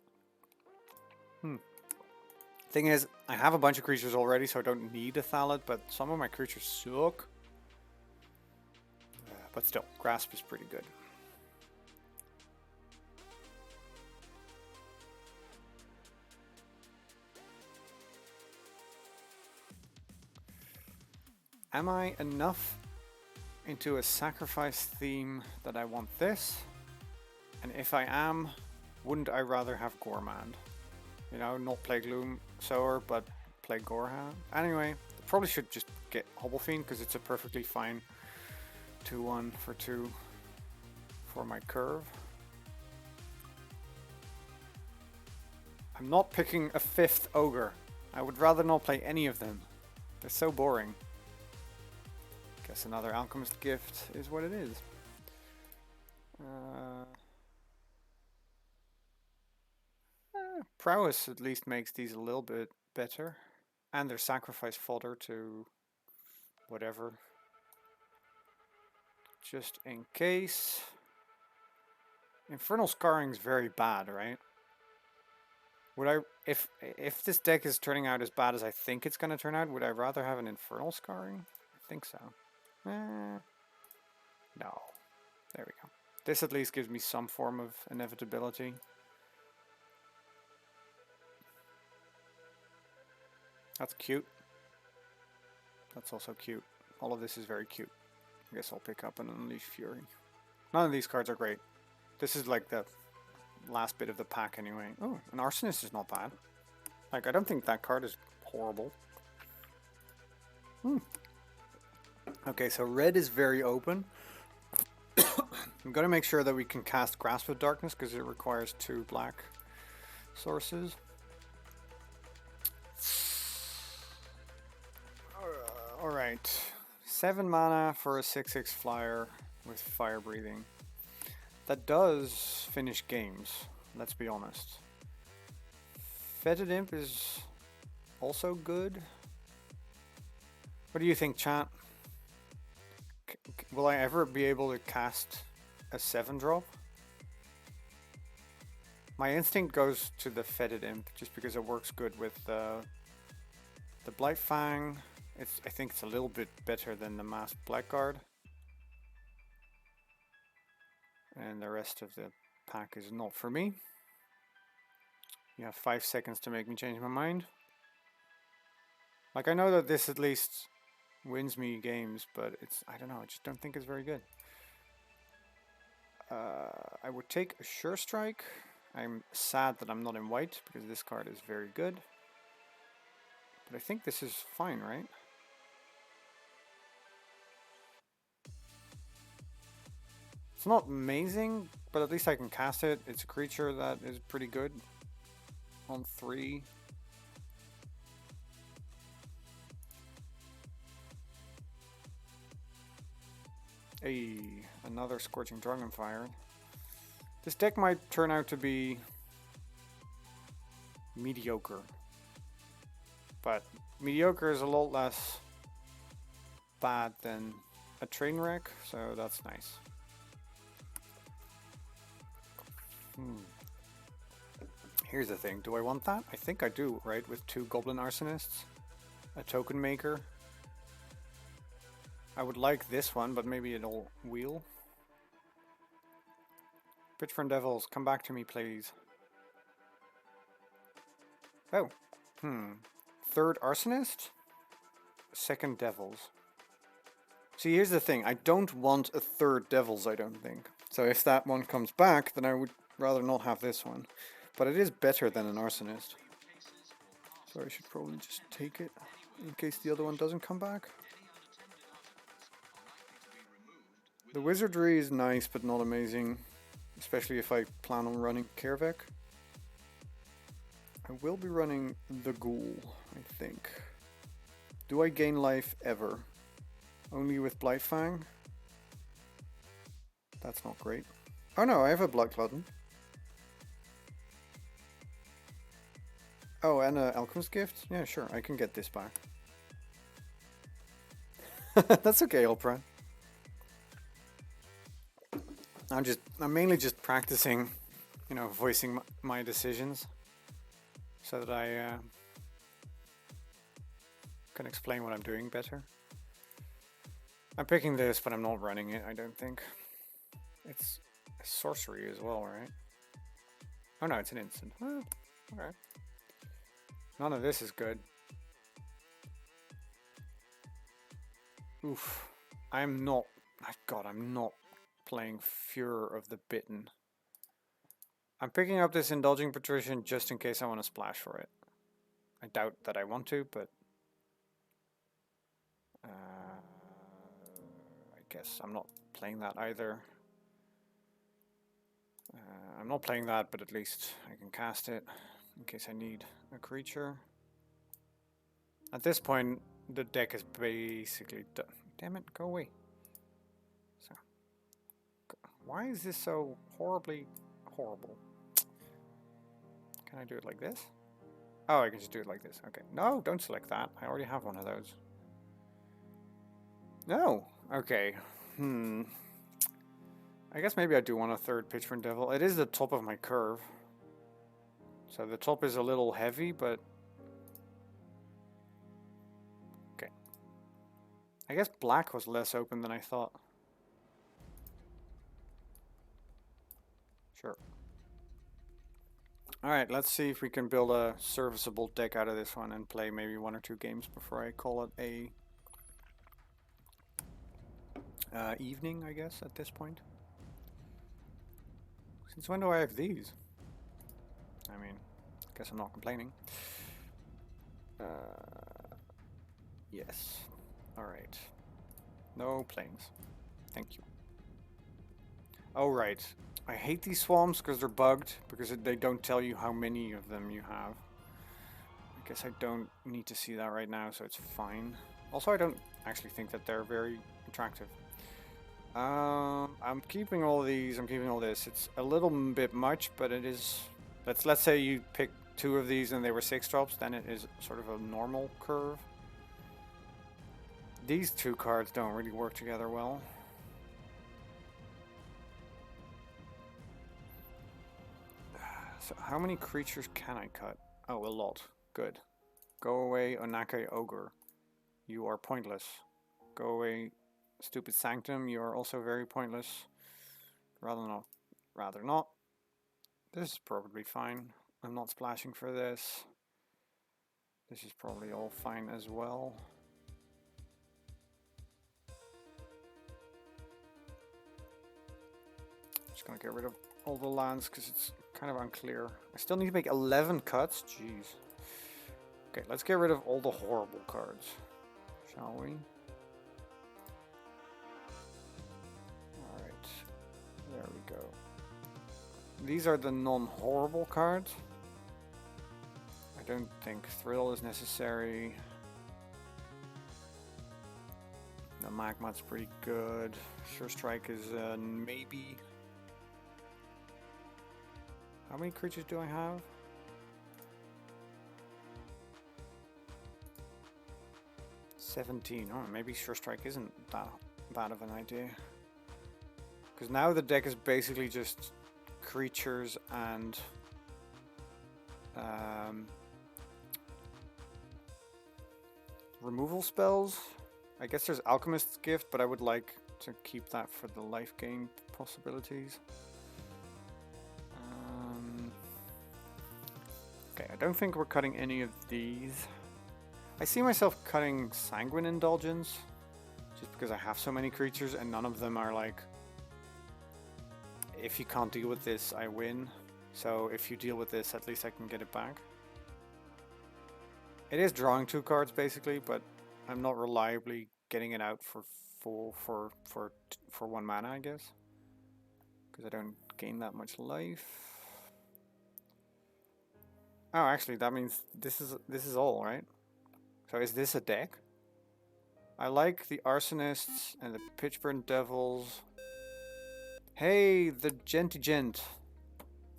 Thing is, I have a bunch of creatures already, so I don't need a Thalid, but some of my creatures suck. But still, Grasp is pretty good. Am I enough into a sacrifice theme that I want this? And if I am, wouldn't I rather have Gourmand? You know, not play Gloom Sower, but play Gorehand. Anyway, probably should just get Hobble Fiend because it's a perfectly fine 2-1 for 2 for my curve. I'm not picking a 5th Ogre. I would rather not play any of them. They're so boring. Guess another Alchemist Gift is what it is. Prowess at least makes these a little bit better. And they're sacrifice fodder to whatever. Just in case. Infernal Scarring's very bad, right? Would I, if this deck is turning out as bad as I think it's going to turn out, would I rather have an Infernal Scarring? I think so. No. There we go. This at least gives me some form of inevitability. That's cute. That's also cute. All of this is very cute. I guess I'll pick up an Unleash Fury. None of these cards are great. This is like the last bit of the pack anyway. Oh, an Arsonist is not bad. Like, I don't think that card is horrible. Okay, so red is very open. I'm going to make sure that we can cast Grasp of Darkness because it requires 2 black sources. Alright, 7 mana for a 6/6 flyer with Fire Breathing. That does finish games, let's be honest. Fetid Imp is also good. What do you think, chat? Will I ever be able to cast a 7-drop? My instinct goes to the Fetid Imp just because it works good with the Blightfang. I think it's a little bit better than the Masked Blackguard. And the rest of the pack is not for me. You have 5 seconds to make me change my mind. Like, I know that this at least wins me games, but I don't know, I just don't think it's very good. I would take a Sure Strike. I'm sad that I'm not in white because this card is very good. But I think this is fine, right? It's not amazing, but at least I can cast it. It's a creature that is pretty good on 3. Hey, another Scorching Dragonfire. This deck might turn out to be mediocre. But mediocre is a lot less bad than a train wreck, so that's nice. Here's the thing, do I want that? I think I do, right? With 2 Goblin Arsonists, a token maker. I would like this one, but maybe it'll wheel. Pitchfork Devils, come back to me, please. Oh, 3rd Arsonist, 2nd Devils. See, here's the thing, I don't want a 3rd Devils, I don't think. So if that one comes back, then I would rather not have this one. But it is better than an Arsonist. So I should probably just take it in case the other one doesn't come back. The Wizardry is nice, but not amazing. Especially if I plan on running Kervek. I will be running the Ghoul, I think. Do I gain life ever? Only with Blightfang? That's not great. Oh no, I have a Bloodcludden. Oh, and an Alchemist Gift? Yeah, sure, I can get this back. That's okay, Ulpra. I'm mainly just practicing, you know, voicing my decisions so that I can explain what I'm doing better. I'm picking this, but I'm not running it, I don't think. It's a sorcery as well, right? Oh no, it's an instant. Oh, alright. None of this is good. Oof. I'm not... God, I'm not playing Furor of the Bitten. I'm picking up this Indulging Patrician just in case I want to splash for it. I doubt that I want to, but... I guess I'm not playing that either. I'm not playing that, but at least I can cast it in case I need a creature. At this point, the deck is basically done. Damn it, go away. So, why is this so horribly horrible? Can I do it like this? Oh, I can just do it like this. Okay. No, don't select that. I already have one of those. No. Okay. I guess maybe I do want a third Pitchburn Devil. It is the top of my curve. So the top is a little heavy, but... Okay. I guess black was less open than I thought. Sure. Alright, let's see if we can build a serviceable deck out of this one and play maybe 1 or 2 games before I call it a... evening, I guess, at this point. Since when do I have these? I mean, I guess I'm not complaining. Yes. Alright. No planes. Thank you. Oh, right. I hate these swamps because they're bugged, because they don't tell you how many of them you have. I guess I don't need to see that right now, so it's fine. Also, I don't actually think that they're very attractive. I'm keeping all these, I'm keeping all this. It's a little bit much, but it is... Let's say you pick 2 of these and they were 6 drops, then it is sort of a normal curve. These 2 cards don't really work together well. So how many creatures can I cut? Oh, a lot. Good. Go away, Onake Ogre. You are pointless. Go away, Stupid Sanctum. You are also very pointless. Rather not. Rather not. This is probably fine. I'm not splashing for this. This is probably all fine as well. Just gonna get rid of all the lands because it's kind of unclear. I still need to make 11 cuts. Jeez. Okay, let's get rid of all the horrible cards, shall we? Alright, there we go. These are the non-horrible cards. I don't think Thrill is necessary. The Magmat's pretty good. Sure Strike is maybe. How many creatures do I have? 17. Oh, maybe Sure Strike isn't that bad of an idea. Because now the deck is basically just creatures and removal spells. I guess there's Alchemist's Gift, but I would like to keep that for the life gain possibilities. Okay, I don't think we're cutting any of these. I see myself cutting Sanguine Indulgence, just because I have so many creatures and none of them are like, if you can't deal with this, I win. So if you deal with this, at least I can get it back. It is drawing 2 cards basically, but I'm not reliably getting it out for 1 mana, I guess, because I don't gain that much life. Oh, actually, that means this is all, right? So is this a deck? I like the Arsonists and the Pitchburn Devils. Hey, the Genty Gent.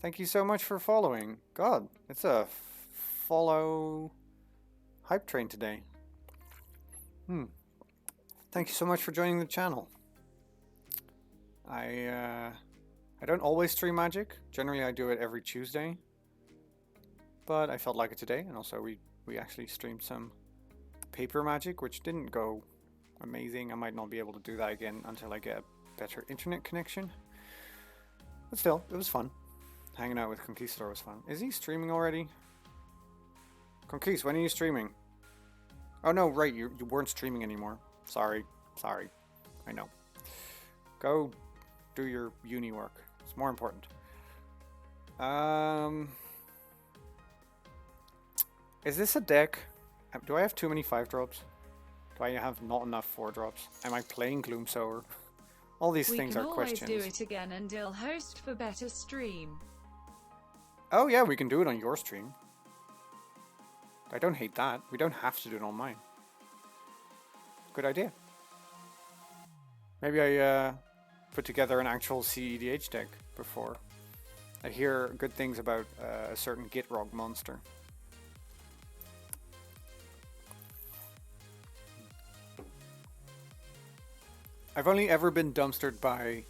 Thank you so much for following. God, it's a follow hype train today. Thank you so much for joining the channel. I don't always stream Magic. Generally, I do it every Tuesday. But I felt like it today, and also we actually streamed some paper Magic, which didn't go amazing. I might not be able to do that again until I get a better internet connection. But still, it was fun. Hanging out with Conquistador was fun. Is he streaming already? Conquist, when are you streaming? Oh no, right, you weren't streaming anymore. Sorry. Sorry, I know. Go do your uni work. It's more important. Is this a deck? Do I have too many 5-drops? Do I have not enough 4-drops? Am I playing Gloomsower? All these We things can are always questions. do it again and I'll host for better stream. Oh yeah, we can do it on your stream. I don't hate that. We don't have to do it on mine. Good idea. Maybe I put together an actual CEDH deck before. I hear good things about a certain Gitrog monster. I've only ever been dumpstered by,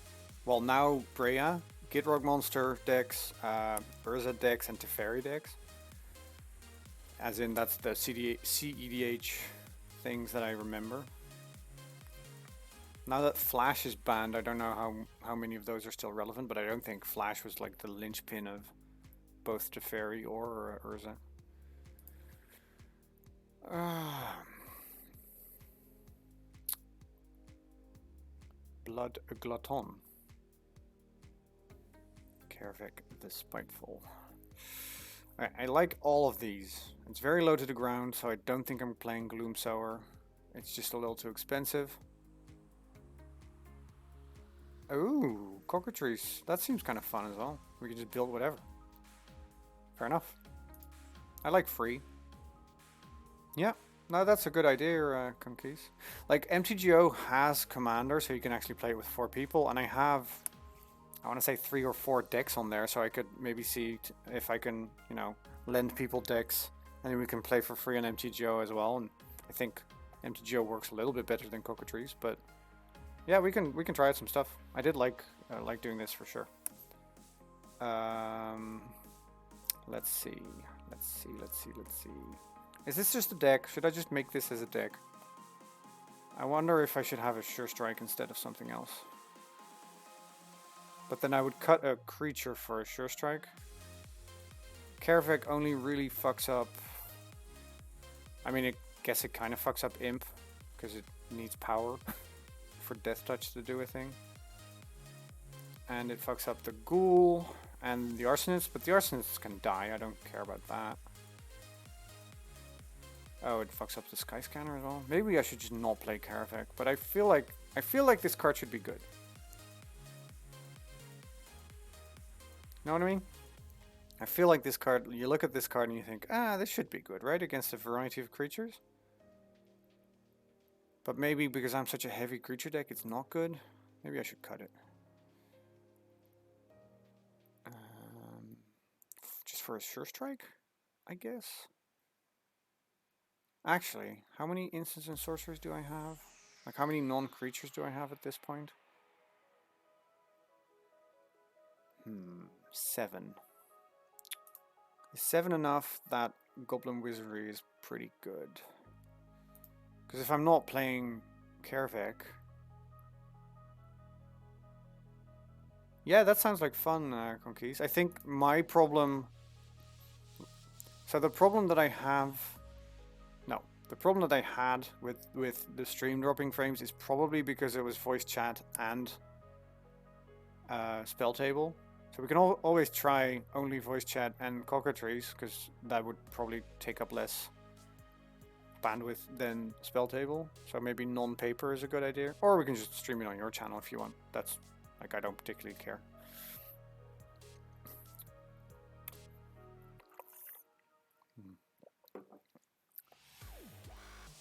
well, now Breya, Gitrog monster decks, Urza decks, and Teferi decks. As in, that's the CEDH things that I remember. Now that Flash is banned, I don't know how many of those are still relevant, but I don't think Flash was like the linchpin of both Teferi or Urza. Blood Glutton. Kervik the Spiteful. I like all of these. It's very low to the ground, so I don't think I'm playing Gloomsower. It's just a little too expensive. Ooh, cockatrice. That seems kind of fun as well. We can just build whatever. Fair enough. I like free. Yeah, no, that's a good idea, Conkeys. Like, MTGO has Commander, so you can actually play it with 4 people, and I have, I want to say 3 or 4 decks on there, so I could maybe see if I can, you know, lend people decks, and then we can play for free on MTGO as well. And I think MTGO works a little bit better than Cockatrice, but yeah, we can try out some stuff. I did like doing this for sure. Let's see. Is this just a deck? Should I just make this as a deck? I wonder if I should have a Sure Strike instead of something else. But then I would cut a creature for a Sure Strike. Kervik only really fucks up... I mean, I guess it kind of fucks up Imp, because it needs power for Death Touch to do a thing. And it fucks up the Ghoul and the Arsonist, but the Arsonist can die, I don't care about that. Oh, it fucks up the Sky Scanner as well. Maybe I should just not play Kervik, but I feel like this card should be good. Know what I mean? I feel like this card, you look at this card and you think, ah, this should be good, right? Against a variety of creatures. But maybe because I'm such a heavy creature deck, it's not good. Maybe I should cut it. Just for a Sure Strike, I guess. Actually, how many instants and sorcerers do I have? Like, how many non-creatures do I have at this point? 7. Is 7 enough? That Goblin Wizardry is pretty good. Because if I'm not playing Kervik... Yeah, that sounds like fun, Conkeys. I think my problem... So the problem that I have... No, the problem that I had with the stream dropping frames is probably because it was voice chat and spell table. So we can always try only voice chat and cockatrice, because that would probably take up less bandwidth than spell table. So maybe non-paper is a good idea. Or we can just stream it on your channel if you want. That's, like, I don't particularly care.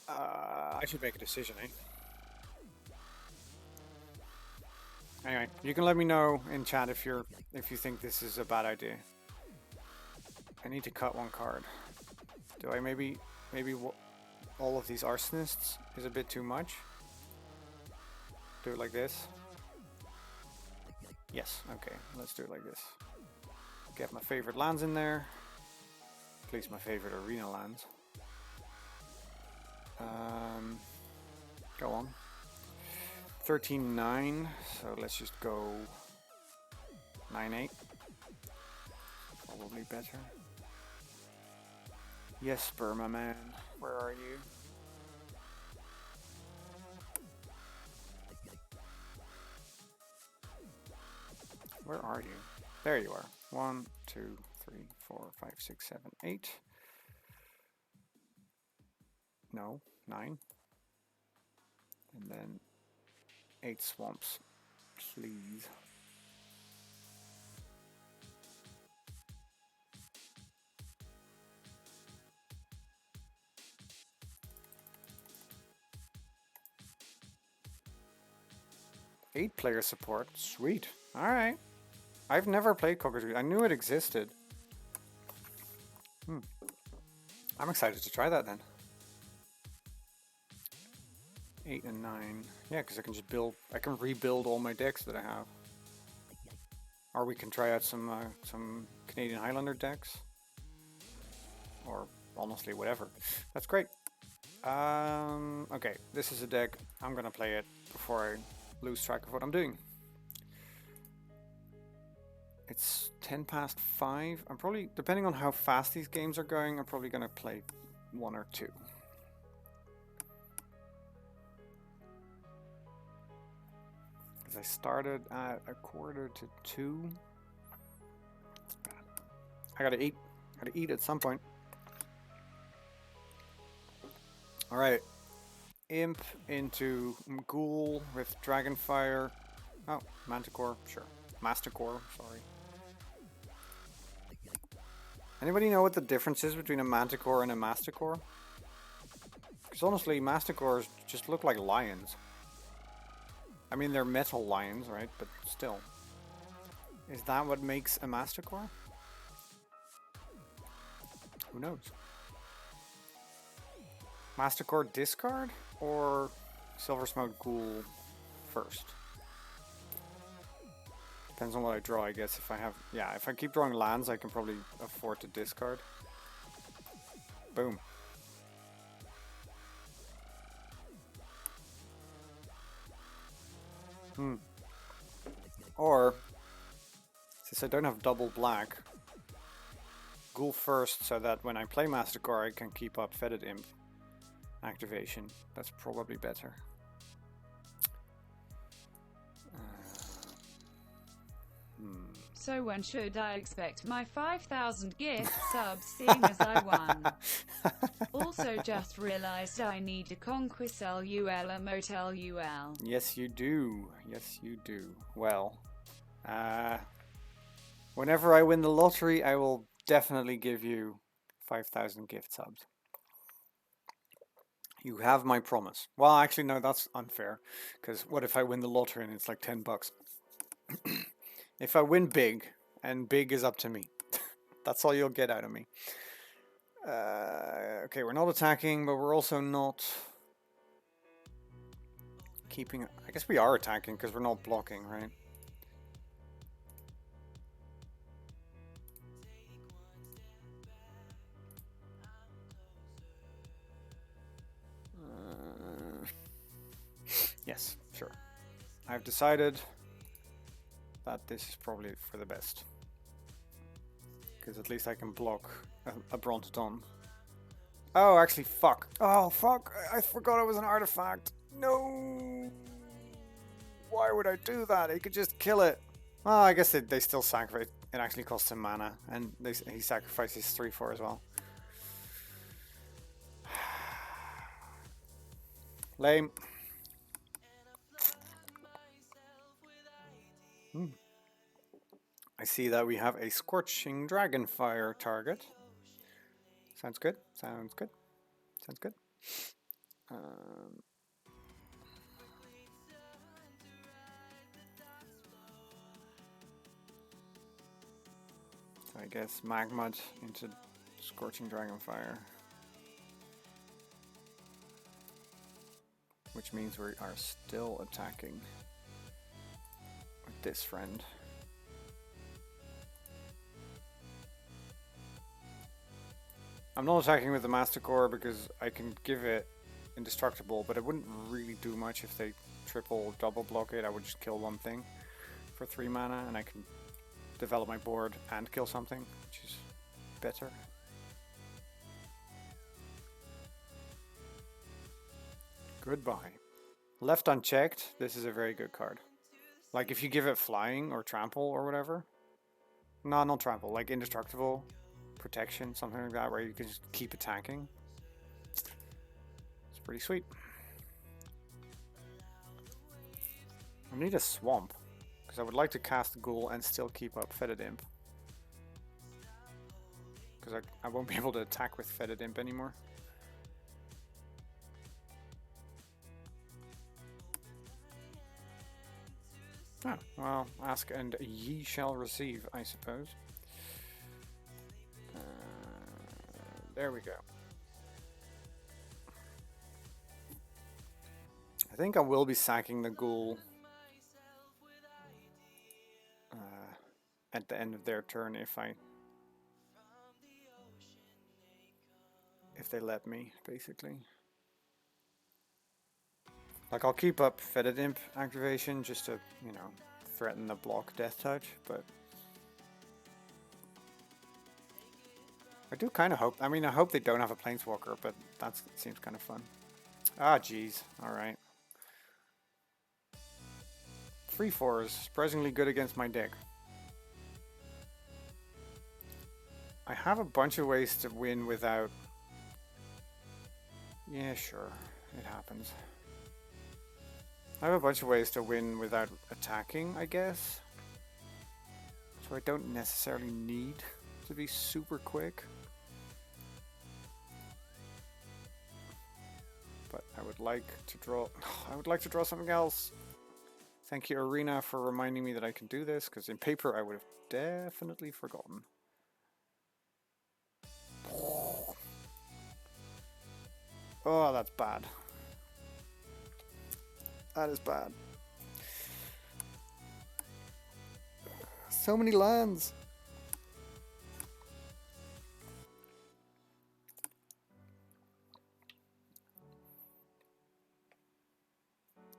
I should make a decision, eh? Anyway, you can let me know in chat if you think this is a bad idea. I need to cut 1 card. Do I maybe all of these Arsonists is a bit too much? Do it like this. Yes, okay, let's do it like this. Get my favorite lands in there. At least my favorite arena lands. Go on. 13-9, so let's just go 9-8. Probably better. Yes, Burma man, where are you? Where are you? There you are. 1, 2, 3, 4, 5, 6, 7, 8. No, 9. And then 8 swamps, please. Eight-player support. Sweet. Alright. I've never played Cockatoo. I knew it existed. I'm excited to try that then. 8 and 9. Yeah, because I can just build... I can rebuild all my decks that I have. Or we can try out some Canadian Highlander decks. Or honestly, whatever. That's great. Okay, this is a deck. I'm gonna play it before I lose track of what I'm doing. It's 10 past 5. I'm probably, depending on how fast these games are going, I'm probably gonna play 1 or 2. Because I started at 1:45 to 2. I gotta eat. Gotta eat at some point. Alright. Imp into Ghoul with Dragonfire. Oh, Manticore, sure. Masticore, sorry. Anybody know what the difference is between a Manticore and a Masticore? Because honestly, Masticores just look like lions. I mean, they're metal lions, right? But still. Is that what makes a Masticore? Who knows? Masticore discard or Silver Smoke Ghoul first? Depends on what I draw, I guess. If I have, yeah, if I keep drawing lands, I can probably afford to discard. Boom. Or, since I don't have double black, Ghoul first so that when I play Masticore, I can keep up Fetid Imp activation. That's probably better. So when should I expect my 5,000 gift subs, seeing as I won? Also just realized I need a Conquest LUL, a Motel UL. Yes, you do. Yes, you do. Well, whenever I win the lottery, I will definitely give you 5,000 gift subs. You have my promise. Well, actually, no, that's unfair. Because what if I win the lottery and it's like 10 bucks? If I win big, and big is up to me. That's all you'll get out of me. Okay, we're not attacking, but we're also not keeping... I guess we are attacking because we're not blocking, right? Yes, sure. I've decided that this is probably for the best. Because at least I can block a Brontodon. Oh, actually, fuck. Oh, fuck. I forgot it was an artifact. No. Why would I do that? He could just kill it. Well, I guess they still sacrifice. It actually costs him mana. And he sacrifices 3/4 as well. Lame. I see that we have a Scorching Dragonfire target. Sounds good. Sounds good. Sounds good. So I guess Magmud into Scorching Dragonfire. Which means we are still attacking with this friend. I'm not attacking with the Masticore because I can give it indestructible, but it wouldn't really do much if they triple double block it. I would just kill one thing for 3 mana and I can develop my board and kill something, which is better. Goodbye. Left unchecked, this is a very good card. Like if you give it flying or trample or whatever. No, not trample. Like indestructible, protection, something like that, where you can just keep attacking. It's pretty sweet. I need a swamp because I would like to cast Ghoul and still keep up Fetid Imp. Because I won't be able to attack with Fetid Imp anymore. Oh, well, ask and ye shall receive, I suppose. There we go. I think I will be sacking the Ghoul at the end of their turn if they let me, basically. Like, I'll keep up Fetid Imp activation just to, you know, threaten the block Death Touch, but I do kind of hope, I mean, I hope they don't have a Planeswalker, but that seems kind of fun. Ah, jeez. Alright. 3/4 is surprisingly good against my deck. I have a bunch of ways to win without... Yeah, sure. It happens. I have a bunch of ways to win without attacking, I guess. So I don't necessarily need to be super quick. But I would like to draw... I would like to draw something else. Thank you, Arena, for reminding me that I can do this, because in paper I would have definitely forgotten. Oh, that's bad. That is bad. So many lands.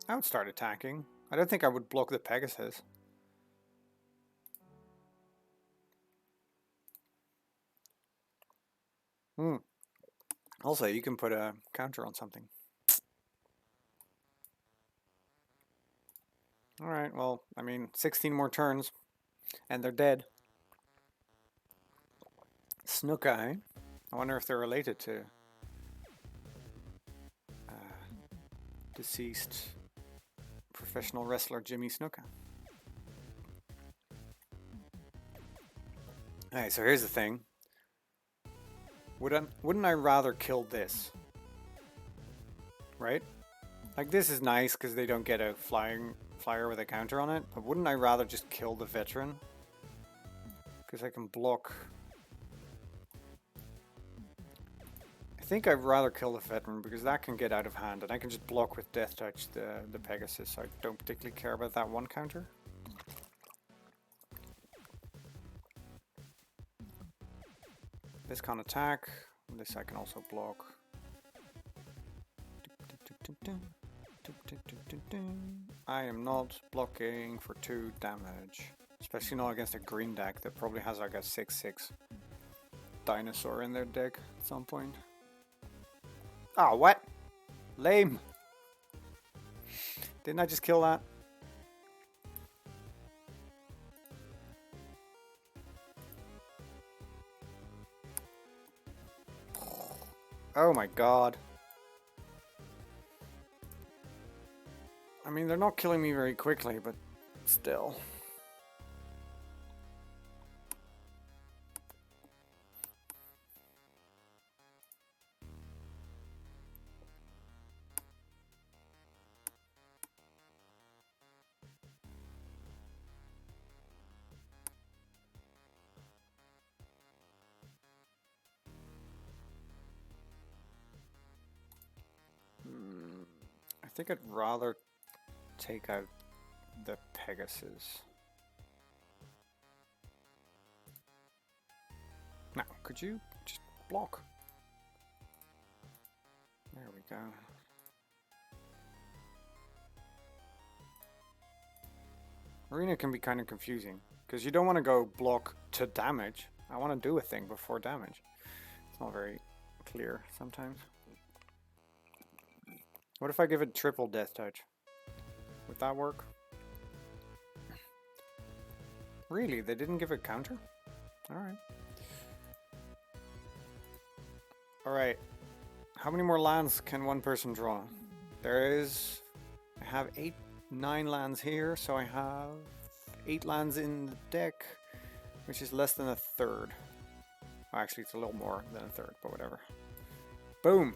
I would start attacking. I don't think I would block the Pegasus. Also, you can put a counter on something. Alright, well, I mean, 16 more turns, and they're dead. Snuka, eh? I wonder if they're related to deceased professional wrestler Jimmy Snuka. Alright, so here's the thing. Wouldn't I rather kill this? Right? Like, this is nice because they don't get a flyer with a counter on it, but wouldn't I rather just kill the veteran? Because I can block... I think I'd rather kill the veteran because that can get out of hand, and I can just block with Death Touch the Pegasus, so I don't particularly care about that one counter. This can't attack, this I can also block. I am not blocking for 2 damage, especially not against a green deck that probably has like a 6/6 dinosaur in their deck at some point. Oh, what? Lame. Didn't I just kill that? Oh my god. I mean, they're not killing me very quickly, but still. I think I'd rather take out the Pegasus. Now, could you just block? There we go. Arena can be kind of confusing, because you don't want to go block to damage. I want to do a thing before damage. It's not very clear sometimes. What if I give it triple Death Touch? Would that work? Really? They didn't give a counter? Alright. Alright. How many more lands can one person draw? There is... I have 9 lands here, so I have 8 lands in the deck, which is less than a third. Well, actually, it's a little more than a third, but whatever. Boom!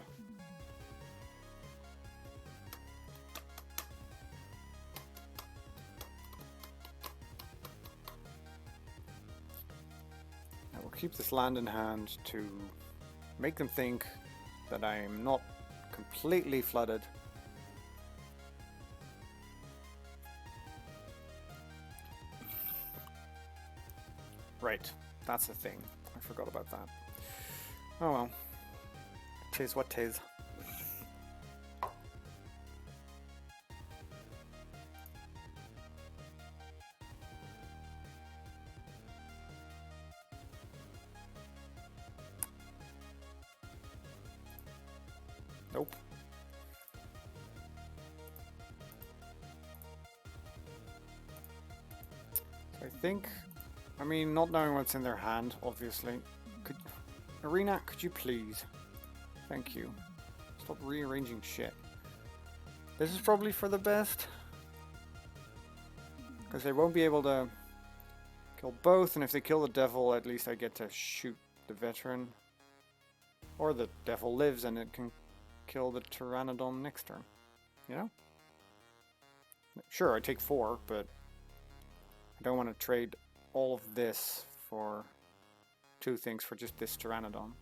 I will keep this land in hand to make them think that I am not completely flooded. Right, that's the thing. I forgot about that. Oh well. Tis what tis. Nope. So I think, I mean, not knowing what's in their hand, obviously. Arena, could you please? Thank you. Stop rearranging shit. This is probably for the best. Because they won't be able to kill both, and if they kill the devil, at least I get to shoot the veteran. Or the devil lives and it can kill the Pteranodon next turn. You know? Sure, I take 4, but I don't want to trade all of this for 2 things for just this Pteranodon.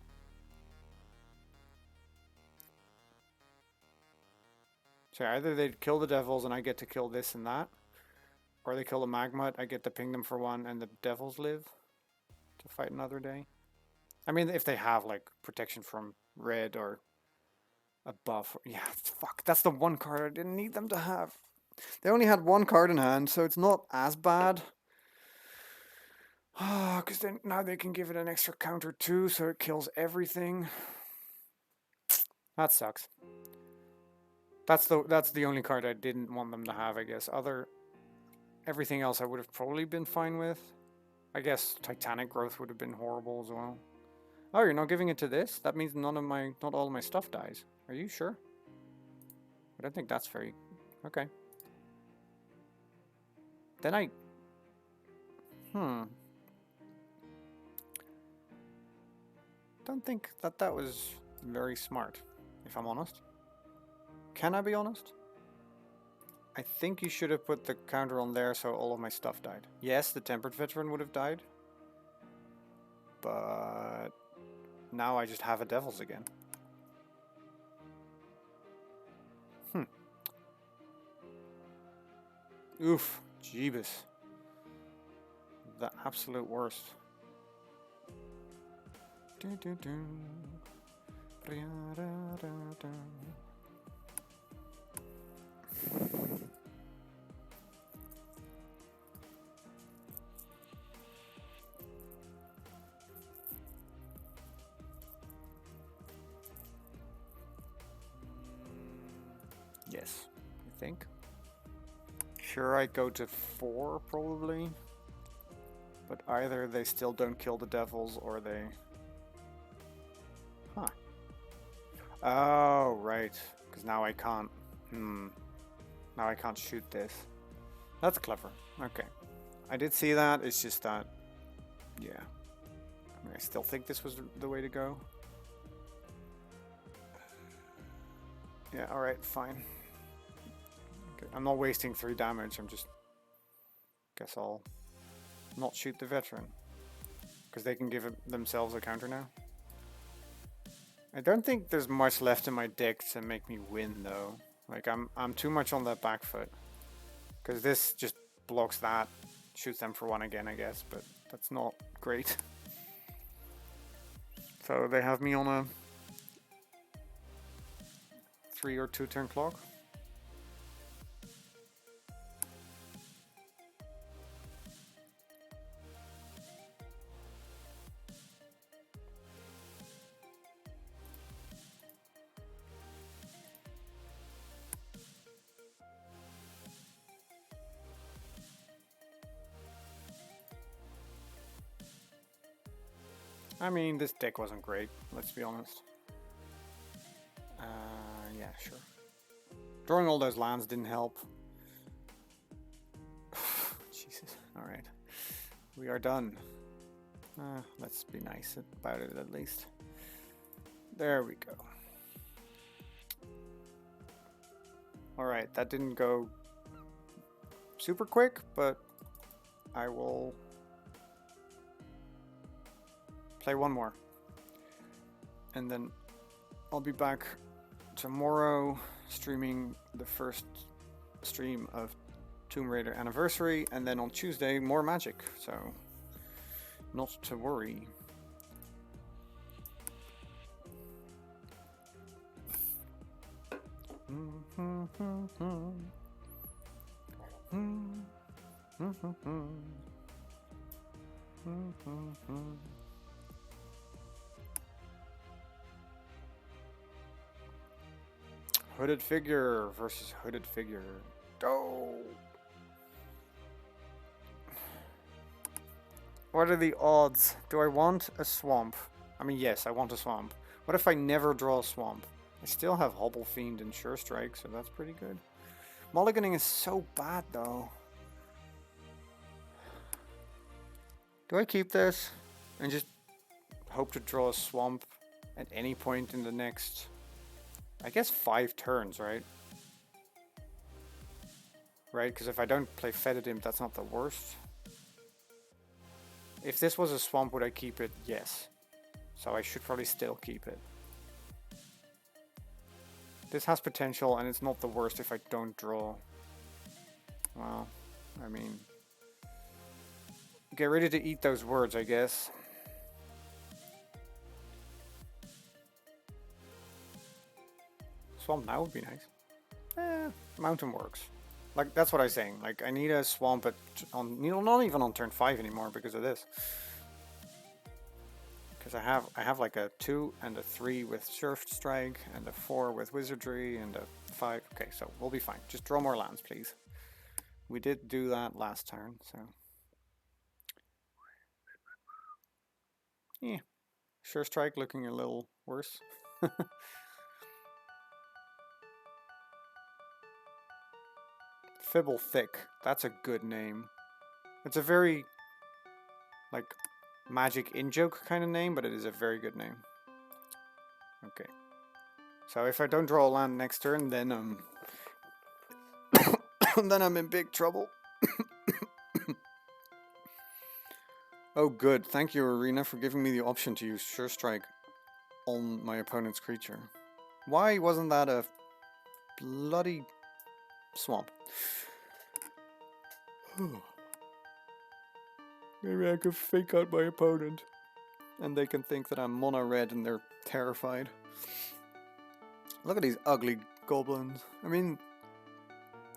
So either they kill the devils and I get to kill this and that, or they kill the Magmut, I get to ping them for 1 and the devils live to fight another day. I mean, if they have like protection from red or a buff. Yeah, fuck, that's the one card I didn't need them to have. They only had 1 card in hand, so it's not as bad. Because then now they can give it an extra counter too, so it kills everything. That sucks. That's the only card I didn't want them to have, I guess. Everything else I would have probably been fine with. I guess Titanic Growth would have been horrible as well. Oh, you're not giving it to this? That means not all of my stuff dies. Are you sure? I don't think that's very... Okay. Then I... Don't think that was very smart, if I'm honest. Can I be honest? I think you should have put the counter on there so all of my stuff died. Yes, the Tempered Veteran would have died. But... now I just have a Devils again. Oof. Jeebus. The absolute worst. Yes, I think. Sure, I go to 4 probably. But either they still don't kill the devils or they... Huh. Oh, right. Because now I can't... Now I can't shoot this. That's clever. Okay. I did see that. It's just that... Yeah. I mean, I still think this was the way to go. Yeah, alright, fine. Okay. I'm not wasting 3 damage. I'm just... Guess I'll not shoot the veteran. Because they can give themselves a counter now. I don't think there's much left in my deck to make me win though. Like I'm too much on the back foot. Because this just blocks that. Shoots them for 1 again, I guess. But that's not great. So they have me on a 3 or 2 turn clock. I mean, this deck wasn't great, let's be honest. Yeah, sure. Drawing all those lands didn't help. Jesus, alright. We are done. Let's be nice about it at least. There we go. Alright, that didn't go super quick, but I will play one more. And then I'll be back tomorrow streaming the first stream of Tomb Raider Anniversary, and then on Tuesday more Magic, so not to worry. Hooded figure versus hooded figure. Go! What are the odds? Do I want a swamp? I mean, yes, I want a swamp. What if I never draw a swamp? I still have Hobble Fiend and Sure Strike, so that's pretty good. Mulliganing is so bad, though. Do I keep this and just hope to draw a swamp at any point in the next, I guess, 5 turns, right? Right, because if I don't play Fetid Imp, that's not the worst. If this was a swamp, would I keep it? Yes. So I should probably still keep it. This has potential, and it's not the worst if I don't draw. Well, I mean, get ready to eat those words, I guess. Swamp now would be nice. Mountain works. Like, that's what I'm saying. Like, I need a swamp on, you know, not even on turn 5 anymore because of this. Because I have like a 2 and a 3 with Sure Strike and a 4 with Wizardry and a 5. Okay, so we'll be fine. Just draw more lands, please. We did do that last turn, so. Yeah. Sure Strike looking a little worse. Fibble Thick. That's a good name. It's a very, like, magic in-joke kind of name, but it is a very good name. Okay. So if I don't draw a land next turn, then then I'm in big trouble. Oh good, thank you Arena for giving me the option to use Sure Strike on my opponent's creature. Why wasn't that a bloody swamp? Maybe I could fake out my opponent and they can think that I'm mono red and they're terrified. Look at these ugly goblins. I mean,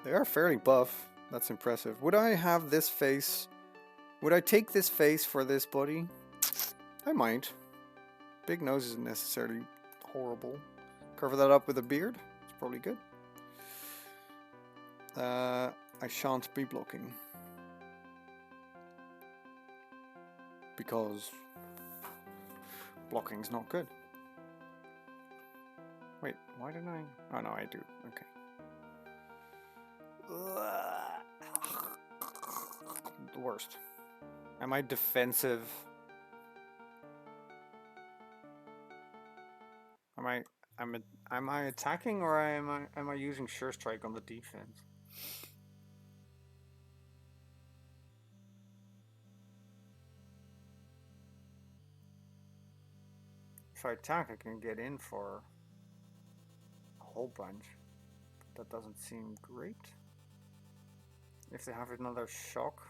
they are fairly buff. That's impressive. Would I have this face? Would I take this face for this body? I might. Big nose isn't necessarily horrible. Cover that up with a beard. It's probably good. I shan't be blocking. Because blocking's not good. Wait, why didn't I? Oh no, I do. Okay. The worst. Am I defensive? Am I attacking or am I using Sure Strike on the defense? If I attack, I can get in for a whole bunch. That doesn't seem great. If they have another shock,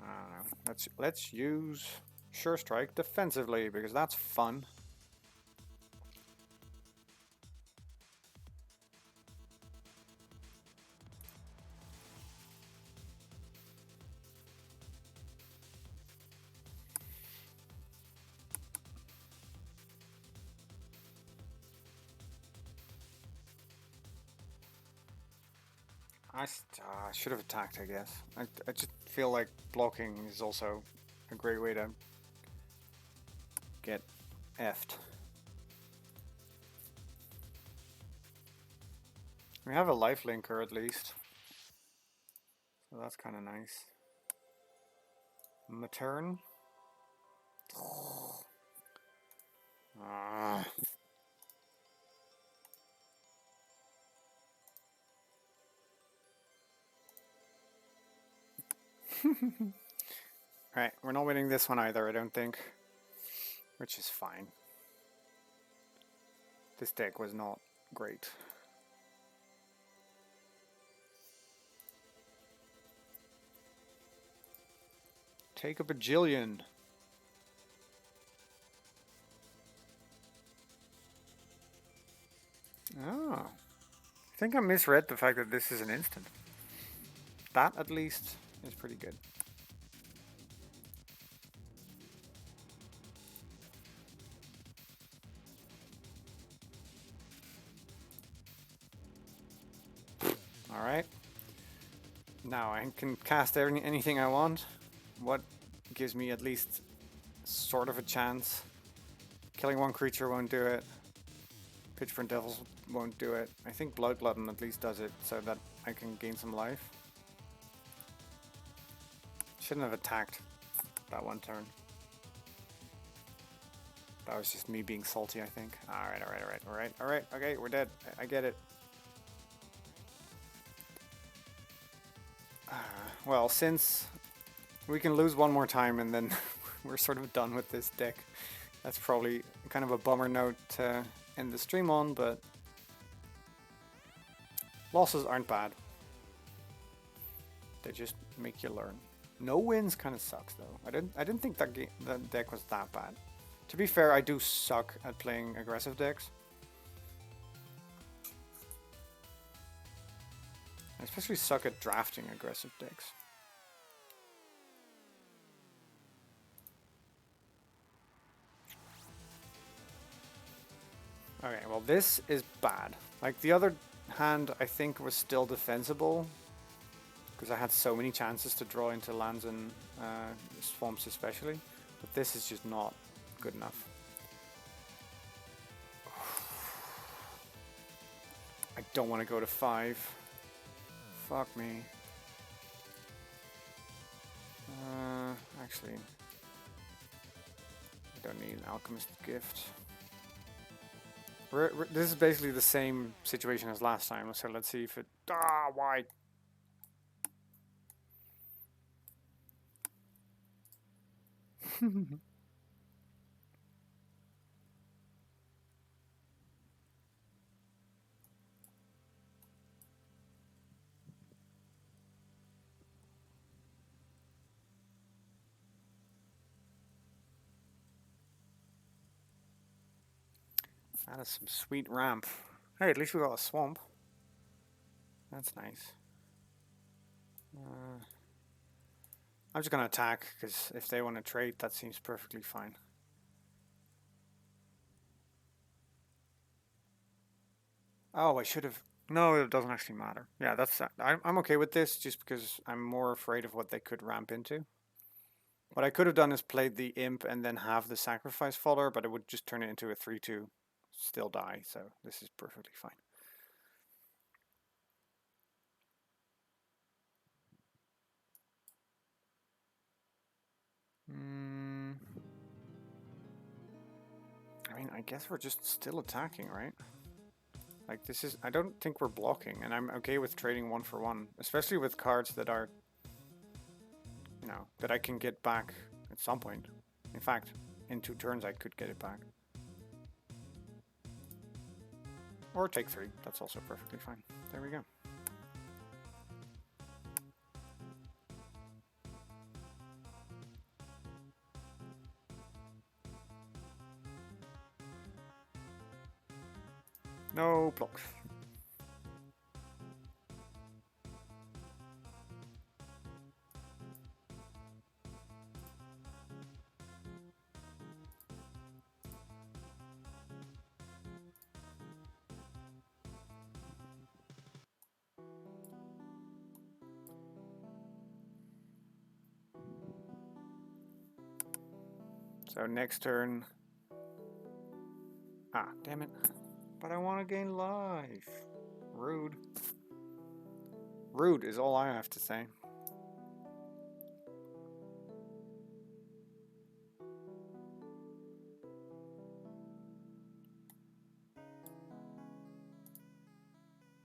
I don't know. Let's use Sure Strike defensively because that's fun. I should have attacked, I guess. I just feel like blocking is also a great way to get effed. We have a life linker at least, so that's kind of nice. Matern. Ah. Right, we're not winning this one either, I don't think, which is fine. This deck was not great. Take a bajillion. Oh. I think I misread the fact that this is an instant. That, at least, is pretty good. Alright. Now I can cast anything I want. What gives me at least sort of a chance? Killing one creature won't do it. Pitchfork Devils won't do it. I think Blood Glutton at least does it so that I can gain some life. Shouldn't have attacked that one turn. That was just me being salty, I think. Alright. Okay, we're dead. I get it. Well, since we can lose one more time and then we're sort of done with this deck, that's probably kind of a bummer note to end the stream on, but losses aren't bad. They just make you learn. No wins kind of sucks though. I didn't think that deck was that bad. To be fair, I do suck at playing aggressive decks. I especially suck at drafting aggressive decks. Okay, well this is bad. Like the other hand I think was still defensible because I had so many chances to draw into lands and swamps especially, but this is just not good enough. I don't want to go to 5. Fuck me. Actually, I don't need an Alchemist Gift. This is basically the same situation as last time, so let's see if it... Ah, why? That is some sweet ramp. Hey, at least we got a swamp. That's nice. I'm just gonna attack, because if they want to trade, that seems perfectly fine. Oh, I should have... No, it doesn't actually matter. Yeah, that's... I'm okay with this, just because I'm more afraid of what they could ramp into. What I could have done is played the Imp and then have the Sacrifice fodder, but it would just turn it into a 3-2. Still die, so this is perfectly fine. I mean, I guess we're just still attacking, right? Like, this is... I don't think we're blocking, and I'm okay with trading 1 for 1. Especially with cards that are... You know, that I can get back at some point. In fact, in 2 turns I could get it back. Or take 3. That's also perfectly fine. There we go. No blocks. So next turn. Ah, damn it. But I want to gain life. Rude. Rude is all I have to say.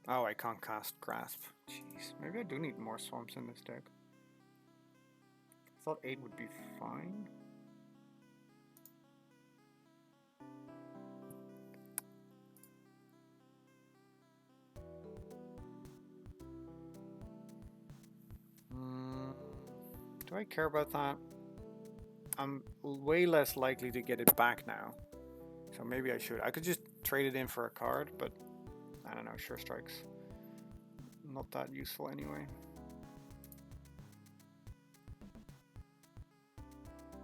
Oh, I can't cast Grasp. Jeez, maybe I do need more swamps in this deck. I thought 8 would be fine. Do I care about that? I'm way less likely to get it back now. So maybe I should. I could just trade it in for a card, but I don't know, Sure Strike's not that useful anyway.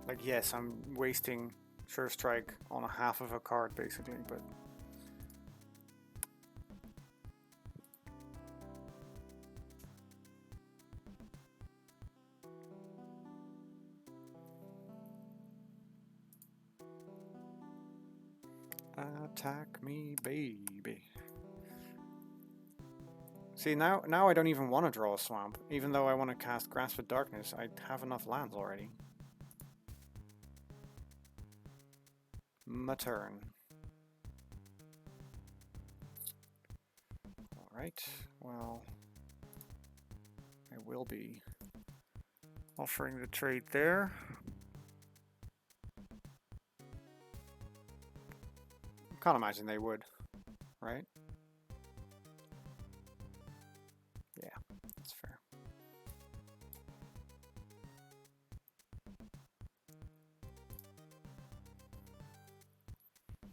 Like, yes, I'm wasting Sure Strike on a half of a card basically, but attack me, baby. See, now I don't even want to draw a swamp. Even though I want to cast Grasp of Darkness, I have enough lands already. My turn. Alright, well, I will be offering the trade there. Can't imagine they would, right? Yeah, that's fair.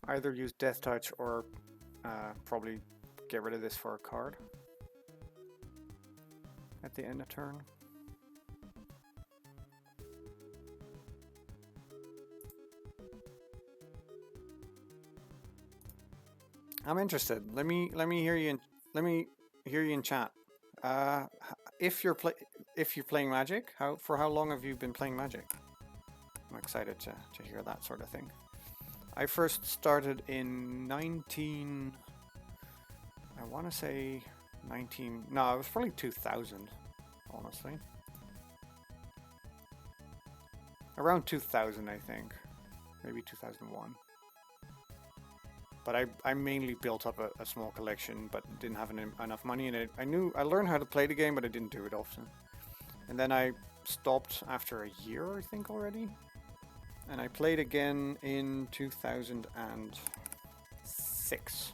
Either use Death Touch or probably get rid of this for a card at the end of turn. I'm interested. Let me hear you in chat. If you're playing Magic, for how long have you been playing Magic? I'm excited to hear that sort of thing. I first started in I want to say 19. No, it was probably 2000, honestly. Around 2000, I think, maybe 2001. But I mainly built up a small collection, but didn't have enough money in it. I learned how to play the game, but I didn't do it often. And then I stopped after a year, I think, already. And I played again in 2006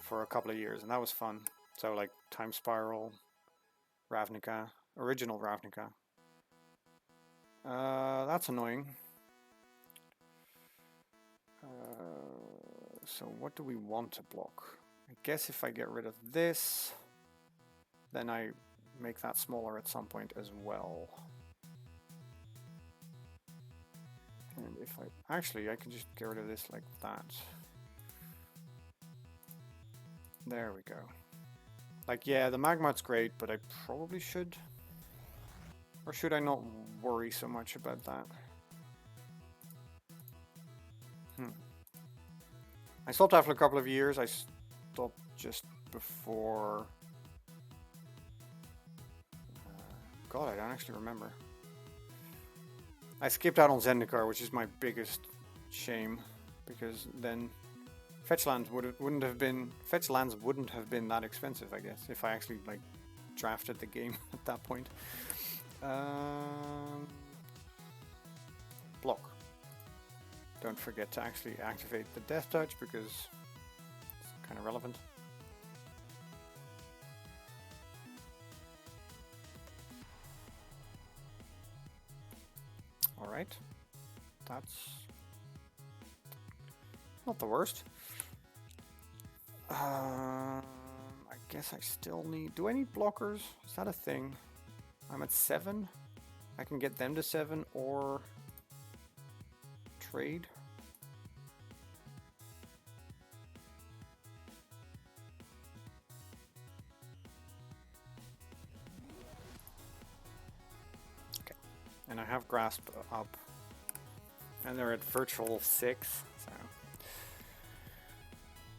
for a couple of years, and that was fun. So like Time Spiral, Ravnica, original Ravnica. That's annoying. So what do we want to block? I guess if I get rid of this, then I make that smaller at some point as well. And if I can just get rid of this like that. There we go. Like, yeah, the Magmart's great, but I probably should. Or should I not worry so much about that? I stopped after a couple of years. I stopped just before... God, I don't actually remember. I skipped out on Zendikar, which is my biggest shame, because then fetch lands wouldn't have been that expensive, I guess, if I actually like drafted the game at that point. Block. Don't forget to actually activate the Death Touch because it's kind of relevant. Alright, that's not the worst. I guess I still need... Do I need blockers? Is that a thing? I'm at 7. I can get them to 7 or trade. Okay, and I have Grasp up. and they're at virtual 6. So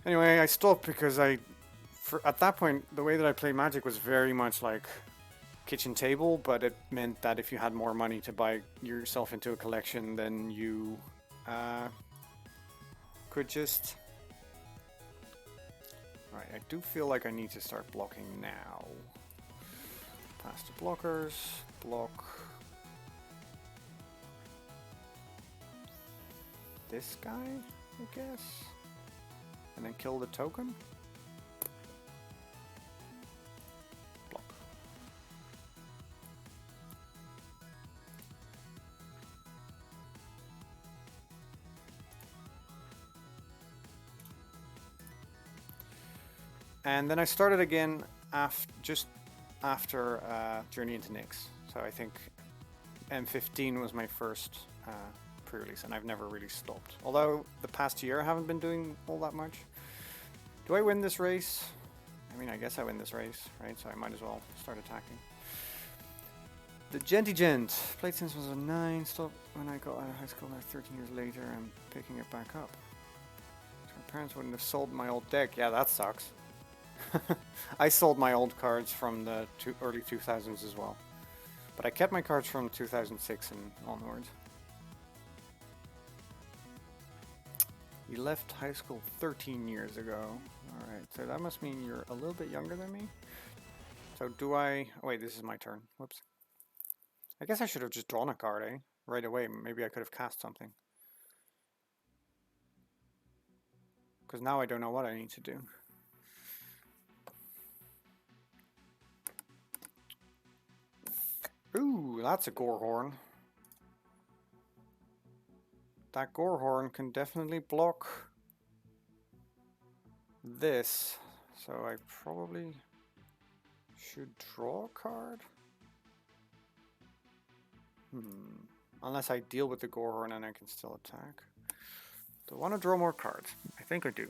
anyway, I stopped because at that point, the way that I played Magic was very much like kitchen table, but it meant that if you had more money to buy yourself into a collection, then you could just... Alright, I do feel like I need to start blocking now. Pass the blockers, block this guy, I guess, and then kill the token. Block. And then I started again just after Journey into Nyx. So I think M15 was my first pre-release, and I've never really stopped. Although the past year I haven't been doing all that much. Do I win this race? I mean, I guess I win this race, right? So I might as well start attacking. The Genty Gent. Played since I was 9. Stopped when I got out of high school. Now 13 years later, I'm picking it back up. So my parents wouldn't have sold my old deck. Yeah, that sucks. I sold my old cards from the early 2000s as well. But I kept my cards from 2006 and onwards. You left high school 13 years ago. Alright, so that must mean you're a little bit younger than me. So do I... Oh wait, this is my turn. Whoops. I guess I should have just drawn a card, eh? Right away. Maybe I could have cast something. Because now I don't know what I need to do. Ooh, that's a Gorehorn. That Gorehorn can definitely block this. So I probably should draw a card. Unless I deal with the Gorehorn and I can still attack. Do I want to draw more cards? I think I do.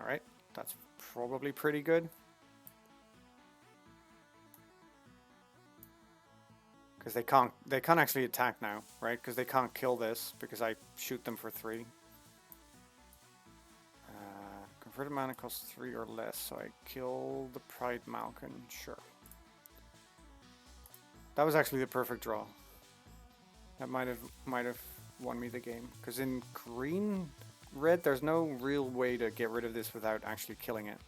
Alright, that's probably pretty good. Because they can't actually attack now, right? Because they can't kill this because I shoot them for 3. Converted mana costs 3 or less, so I kill the Pride Malkin. Sure. That was actually the perfect draw. That might have won me the game. Because in red, there's no real way to get rid of this without actually killing it.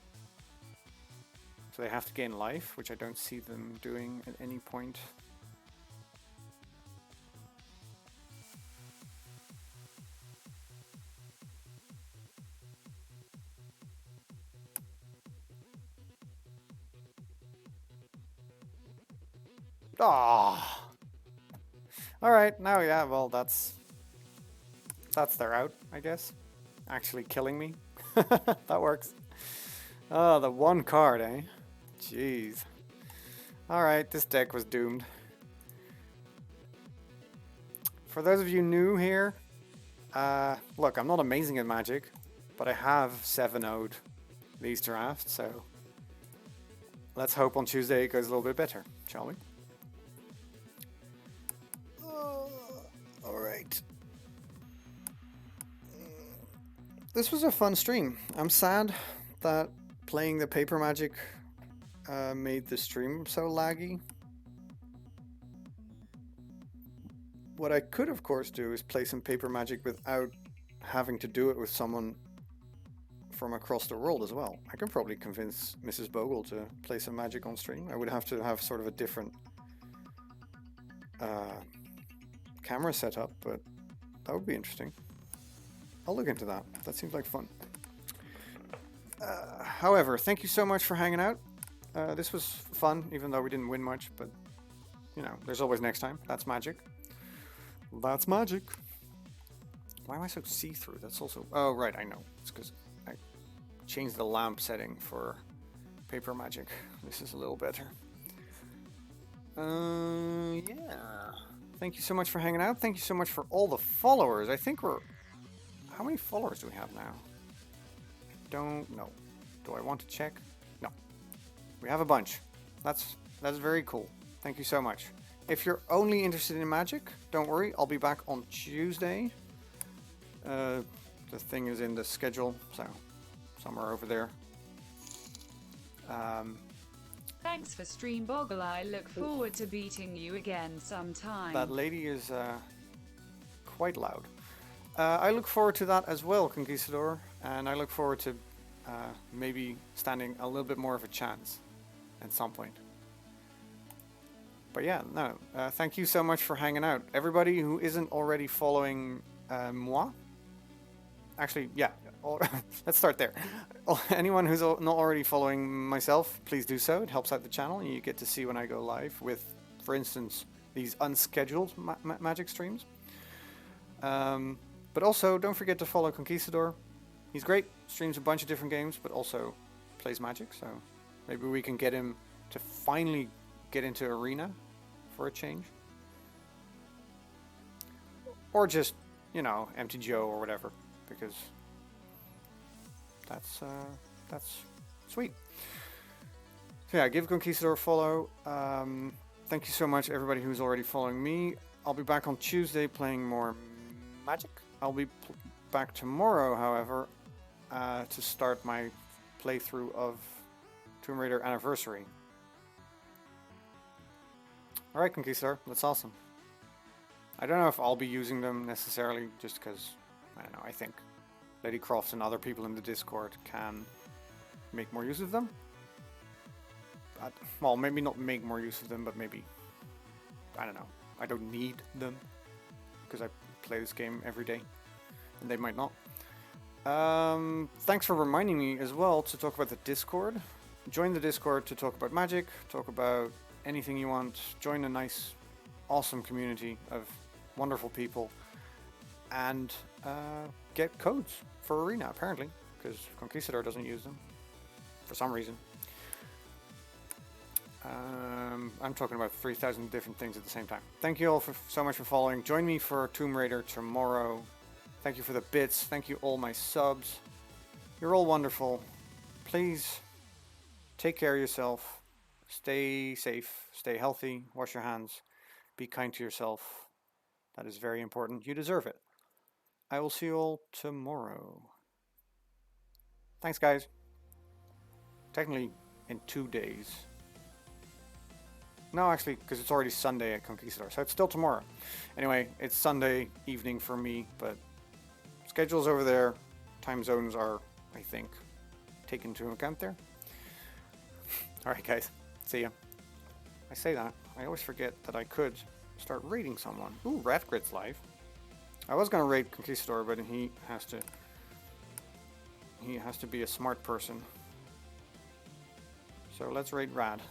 So they have to gain life, which I don't see them doing at any point. Ah. All right, now yeah, well that's their out, I guess. Actually killing me. That works. Oh, the one card, eh? Jeez. All right, this deck was doomed. For those of you new here, look, I'm not amazing at Magic, but I have 7-0'd these drafts, so let's hope on Tuesday it goes a little bit better, shall we? Alright. This was a fun stream. I'm sad that playing the paper Magic made the stream so laggy. What I could, of course, do is play some paper Magic without having to do it with someone from across the world as well. I could probably convince Mrs. Bogle to play some Magic on stream. I would have to have sort of a different camera setup, but that would be interesting. I'll look into that. That seems like fun. However, thank you so much for hanging out. This was fun, even though we didn't win much, but you know, there's always next time. That's Magic. That's Magic. Why am I so see-through? That's also... Oh, right, I know. It's because I changed the lamp setting for paper Magic. This is a little better. Yeah. Thank you so much for hanging out. Thank you so much for all the followers. I think we're... How many followers do we have now? I don't know. Do I want to check? No. We have a bunch. That's very cool. Thank you so much. if you're only interested in Magic, don't worry, I'll be back on Tuesday. The thing is in the schedule, so somewhere over there. Thanks for stream, Bogle. I look forward to beating you again sometime. That lady is quite loud. I look forward to that as well, Conquistador, and I look forward to maybe standing a little bit more of a chance at some point. But yeah, no, thank you so much for hanging out. Everybody who isn't already following moi, actually, yeah, let's start there. Anyone who's not already following myself, please do so. It helps out the channel, and you get to see when I go live with, for instance, these unscheduled Magic streams. But also, don't forget to follow Conquistador. He's great, streams a bunch of different games, but also plays Magic, so maybe we can get him to finally get into Arena for a change. Or just, you know, Empty Joe or whatever, because that's sweet. So yeah, give Conquistador a follow. Thank you so much, everybody who's already following me. I'll be back on Tuesday playing more Magic. I'll be back tomorrow, however, to start my playthrough of Tomb Raider Anniversary. Alright, Conquistador, that's awesome. I don't know if I'll be using them necessarily, just because, I don't know, I think Lady Croft and other people in the Discord can make more use of them. But, well, maybe not make more use of them, but maybe, I don't know, I don't need them, because I play this game every day, and they might not. Thanks for reminding me as well to talk about the Discord. Join the Discord to talk about Magic, talk about anything you want. Join a nice, awesome community of wonderful people, and get codes for Arena, apparently, because Conquistador doesn't use them for some reason. I'm talking about 3,000 different things at the same time. Thank you all so much for following. Join me for Tomb Raider tomorrow. Thank you for the bits. Thank you all my subs. You're all wonderful. Please take care of yourself. Stay safe. Stay healthy. Wash your hands. Be kind to yourself. That is very important. You deserve it. I will see you all tomorrow. Thanks, guys. Technically, in 2 days. No, actually, because it's already Sunday at Conquistador, so it's still tomorrow. Anyway, it's Sunday evening for me, but schedules over there, time zones are, I think, taken into account there. Alright, guys. See ya. I say that. I always forget that I could start raiding someone. Ooh, Radgrid's live. I was going to raid Conquistador, but he has to be a smart person. So let's raid Rad.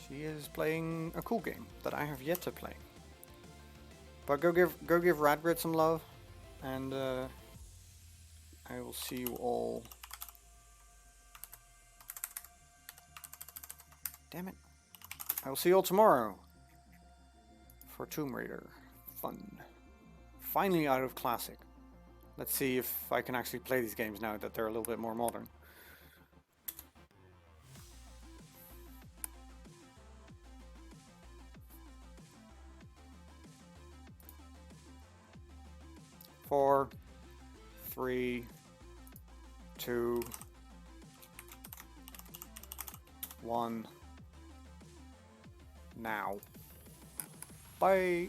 She is playing a cool game that I have yet to play. But go give Radgrid some love, and I will see you all. Damn it! I will see you all tomorrow for Tomb Raider. Fun. Finally out of Classic. Let's see if I can actually play these games now that they're a little bit more modern. Four, 3, 2, 1. Now. Bye.